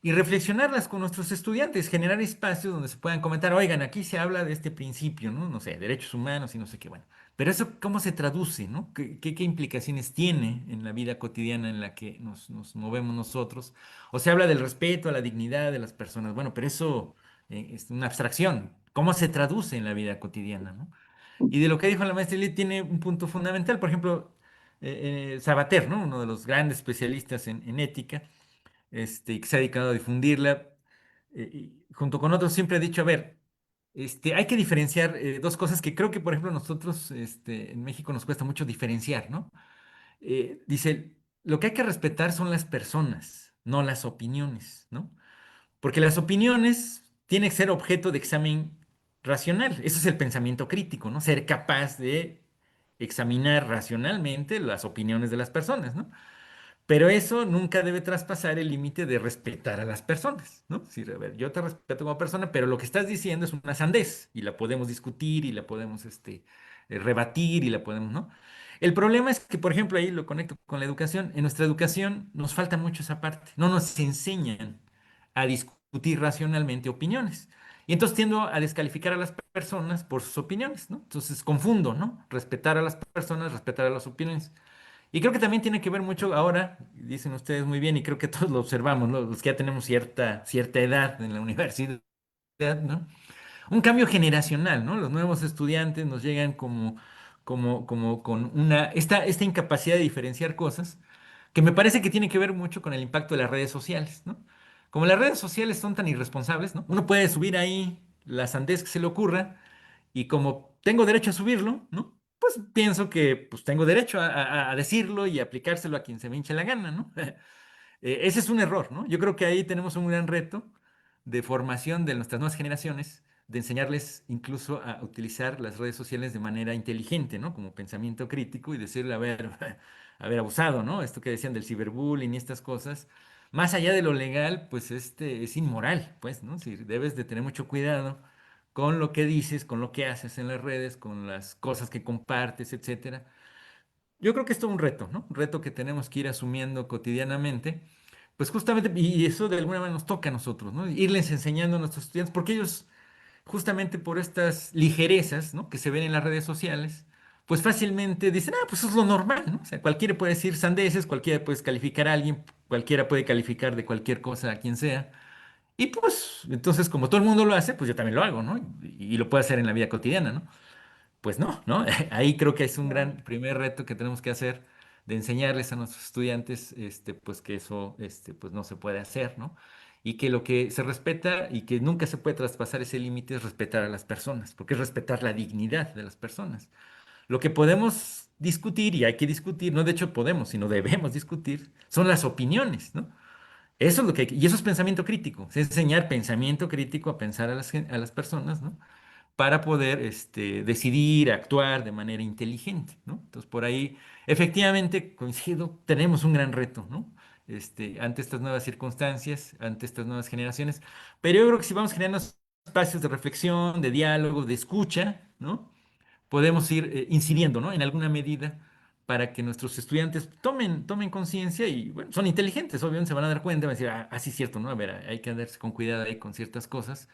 y reflexionarlas con nuestros estudiantes, generar espacios donde se puedan comentar, oigan, aquí se habla de este principio, ¿no? No sé, derechos humanos y no sé qué, bueno. Pero eso, ¿cómo se traduce, ¿no? ¿Qué implicaciones tiene en la vida cotidiana en la que nos movemos nosotros? O se habla del respeto a la dignidad de las personas, bueno, pero eso es una abstracción. ¿Cómo se traduce en la vida cotidiana, ¿no? Y de lo que dijo la maestra Eli tiene un punto fundamental, por ejemplo, Sabater, ¿no? Uno de los grandes especialistas en ética y que se ha dedicado a difundirla, y junto con otros siempre ha dicho, a ver, hay que diferenciar dos cosas que creo que, por ejemplo, nosotros en México nos cuesta mucho diferenciar, ¿no? Dice, lo que hay que respetar son las personas, no las opiniones, ¿no? Porque las opiniones tienen que ser objeto de examen racional. Eso es el pensamiento crítico, ¿no? Ser capaz de examinar racionalmente las opiniones de las personas, ¿no? Pero eso nunca debe traspasar el límite de respetar a las personas, ¿no? Es decir, a ver, yo te respeto como persona, pero lo que estás diciendo es una sandez y la podemos discutir y la podemos rebatir y la podemos, ¿no? El problema es que, por ejemplo, ahí lo conecto con la educación. En nuestra educación nos falta mucho esa parte. No nos enseñan a discutir racionalmente opiniones. Y entonces tiendo a descalificar a las personas por sus opiniones, ¿no? Entonces confundo, ¿no? Respetar a las personas, respetar a las opiniones. Y creo que también tiene que ver mucho ahora, dicen ustedes muy bien, y creo que todos lo observamos, ¿no? Los que ya tenemos cierta edad en la universidad, ¿no? Un cambio generacional, ¿no? Los nuevos estudiantes nos llegan como con esta incapacidad de diferenciar cosas, que me parece que tiene que ver mucho con el impacto de las redes sociales, ¿no? Como las redes sociales son tan irresponsables, ¿no? Uno puede subir ahí la sandez que se le ocurra, y como tengo derecho a subirlo, ¿no? Pues pienso que pues, tengo derecho a decirlo y aplicárselo a quien se me hinche la gana, ¿no? Ese es un error, ¿no? Yo creo que ahí tenemos un gran reto de formación de nuestras nuevas generaciones, de enseñarles incluso a utilizar las redes sociales de manera inteligente, ¿no? Como pensamiento crítico y decirle, a ver, haber abusado, ¿no? Esto que decían del ciberbullying y estas cosas, más allá de lo legal, pues es inmoral, pues, ¿no? Si debes de tener mucho cuidado con lo que dices, con lo que haces en las redes, con las cosas que compartes, etcétera. Yo creo que esto es un reto, ¿no? Un reto que tenemos que ir asumiendo cotidianamente, pues justamente, y eso de alguna manera nos toca a nosotros, ¿no? Irles enseñando a nuestros estudiantes, porque ellos, justamente por estas ligerezas, ¿no? Que se ven en las redes sociales, pues fácilmente dicen, ah, pues eso es lo normal, ¿no? O sea, cualquiera puede decir sandeces, cualquiera puede calificar a alguien, cualquiera puede calificar de cualquier cosa a quien sea. Y pues, entonces, como todo el mundo lo hace, pues yo también lo hago, ¿no? Y lo puedo hacer en la vida cotidiana, ¿no? Pues no, ¿no? Ahí creo que es un Claro. gran primer reto que tenemos que hacer de enseñarles a nuestros estudiantes, pues que eso, pues no se puede hacer, ¿no? Y que lo que se respeta y que nunca se puede traspasar ese límite es respetar a las personas, porque es respetar la dignidad de las personas. Lo que podemos discutir, y hay que discutir, no de hecho podemos, sino debemos discutir, son las opiniones, ¿no? Eso es lo que, y eso es pensamiento crítico, es enseñar pensamiento crítico a pensar a las personas, ¿no? Para poder decidir, actuar de manera inteligente, ¿no? Entonces, por ahí, efectivamente, coincido, tenemos un gran reto, ¿no? Ante estas nuevas circunstancias, ante estas nuevas generaciones, pero yo creo que si vamos generando espacios de reflexión, de diálogo, de escucha, ¿no? Podemos ir incidiendo, ¿no? En alguna medida para que nuestros estudiantes tomen conciencia y, bueno, son inteligentes, obviamente se van a dar cuenta, van a decir, ah, sí, es cierto, ¿no? A ver, hay que andarse con cuidado ahí con ciertas cosas.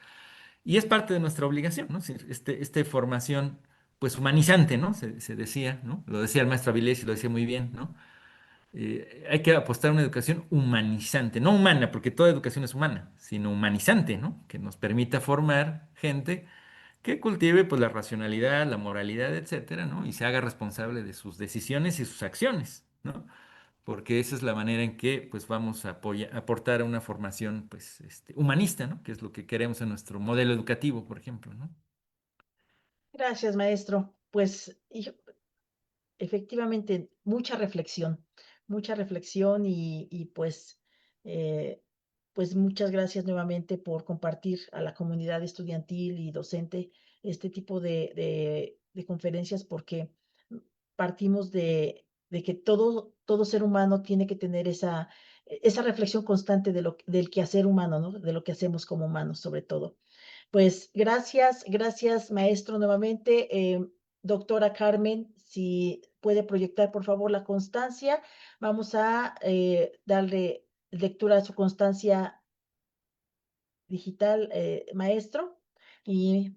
Y es parte de nuestra obligación, ¿no? Es decir, formación, pues humanizante, ¿no? Se decía, ¿no? Lo decía el maestro Avilés y lo decía muy bien, ¿no? Hay que apostar a una educación humanizante, no humana, porque toda educación es humana, sino humanizante, ¿no? Que nos permita formar gente que cultive, pues, la racionalidad, la moralidad, etcétera, ¿no? Y se haga responsable de sus decisiones y sus acciones, ¿no? Porque esa es la manera en que pues vamos a aportar a una formación pues humanista, ¿no? Que es lo que queremos en nuestro modelo educativo, por ejemplo, ¿no? Gracias, maestro. Pues efectivamente, mucha reflexión y eh, pues muchas gracias nuevamente por compartir a la comunidad estudiantil y docente este tipo de conferencias porque partimos de que todo ser humano tiene que tener esa reflexión constante del quehacer humano, ¿no? De lo que hacemos como humanos, sobre todo. Pues gracias, maestro, nuevamente. Doctora Carmen, si puede proyectar, por favor, la constancia. Vamos a darle lectura a su constancia digital, maestro, y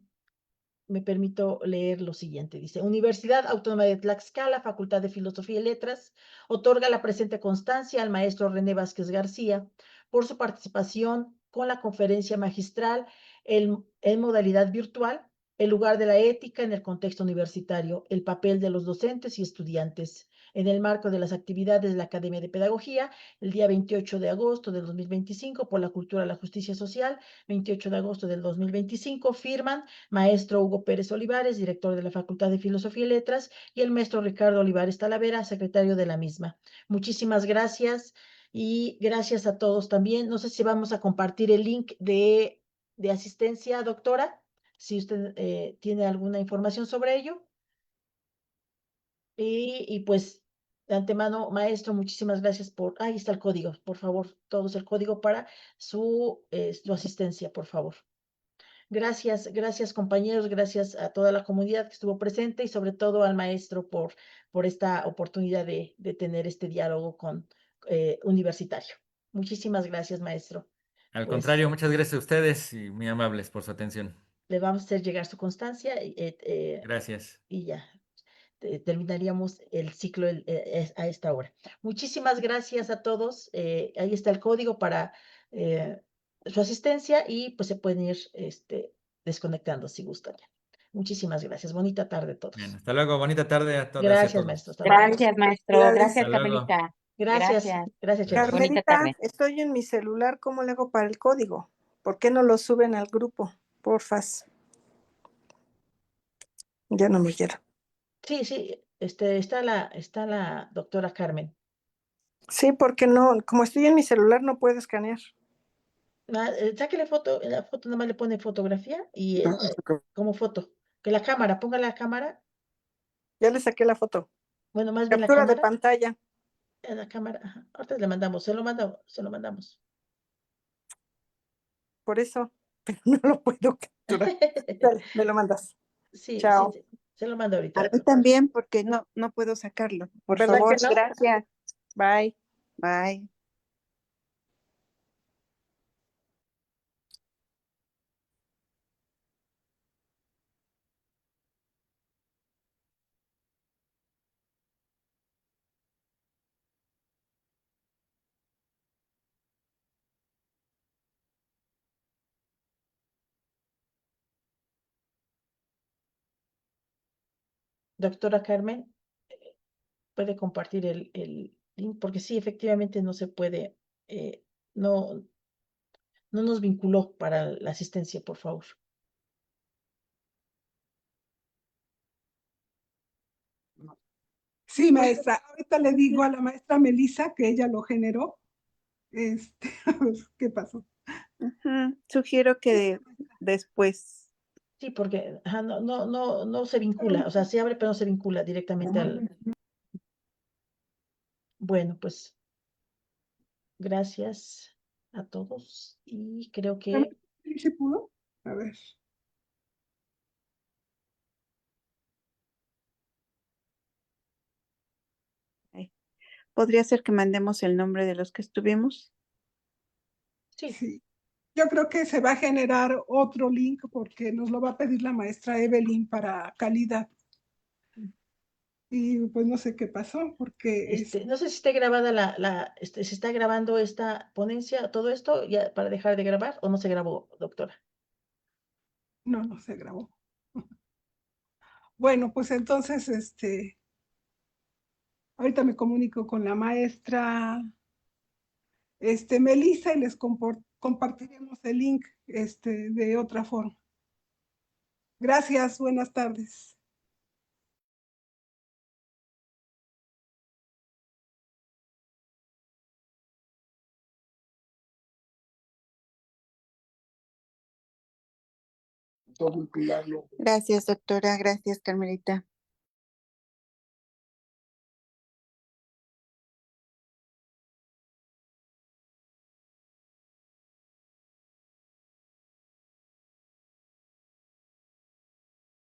me permito leer lo siguiente. Dice, Universidad Autónoma de Tlaxcala, Facultad de Filosofía y Letras, otorga la presente constancia al maestro René Vázquez García por su participación con la conferencia magistral en modalidad virtual, el lugar de la ética en el contexto universitario, el papel de los docentes y estudiantes. En el marco de las actividades de la Academia de Pedagogía, el día 28 de agosto del 2025, por la cultura, la justicia social, 28 de agosto del 2025, firman maestro Hugo Pérez Olivares, director de la Facultad de Filosofía y Letras, y el maestro Ricardo Olivares Talavera, secretario de la misma. Muchísimas gracias y gracias a todos también. No sé si vamos a compartir el link de asistencia, doctora, si usted tiene alguna información sobre ello. Y pues, de antemano, maestro, muchísimas gracias por... Ahí está el código, por favor, todos el código para su asistencia, por favor. Gracias compañeros, gracias a toda la comunidad que estuvo presente y sobre todo al maestro por esta oportunidad de tener este diálogo con universitario. Muchísimas gracias, maestro. Al Pues contrario, muchas gracias a ustedes y muy amables por su atención. le vamos a hacer llegar su constancia Gracias. y ya. terminaríamos el ciclo a esta hora. Muchísimas gracias a todos. Ahí está el código para su asistencia y pues se pueden ir desconectando si gustan. Muchísimas gracias. Bonita tarde a todos. Bien, hasta luego. Bonita tarde a todas y a Gracias, todos. maestro. Hasta luego. Gracias, maestro. Gracias. Gracias, Hasta luego. Carmelita. Gracias. Gracias. Gracias, chicos. Bonita Carmelita, tarde. estoy en mi celular, ¿cómo le hago para el código? ¿Por qué no lo suben al grupo? Porfas. Ya no me quiero. Sí, sí, está la doctora Carmen. Sí, porque no, como estoy en mi celular no puedo escanear. Sáquele foto, en la foto nomás le pone fotografía y como foto. Que la cámara, ponga la cámara, Ya le saqué la foto. bueno, más bien la Captura de cámara, pantalla. la cámara, ajá. Ahorita le mandamos, se lo mandamos. Por eso, pero no lo puedo capturar. Dale, me lo mandas. Sí, Chao. sí, se lo mando A ahorita. mí también, porque no puedo sacarlo. Por ¿Verdad favor, que no? gracias. Bye. Bye. Doctora Carmen, puede compartir el link, porque sí, efectivamente no se puede, no nos vinculó para la asistencia, por favor. Sí, maestra. Ahorita le digo a la maestra Melissa que ella lo generó. A ver, ¿qué pasó? Ujú. Sugiero que después. Sí, porque ajá, no se vincula, o sea, se abre, pero no se vincula directamente al. Bueno, pues gracias a todos y creo que ¿Sí se pudo? A ver. ¿Podría ser que mandemos el nombre de los que estuvimos? sí, Sí. Yo creo que se va a generar otro link porque nos lo va a pedir la maestra Evelyn para calidad. Y pues no sé qué pasó porque no sé si está grabada se está grabando esta ponencia, todo esto, ya para dejar de grabar o no se grabó, doctora. no se grabó. Bueno, pues entonces, ahorita me comunico con la maestra, Melissa y les compartiremos el link, de otra forma. Gracias, buenas tardes. Gracias, doctora. Gracias, Carmelita.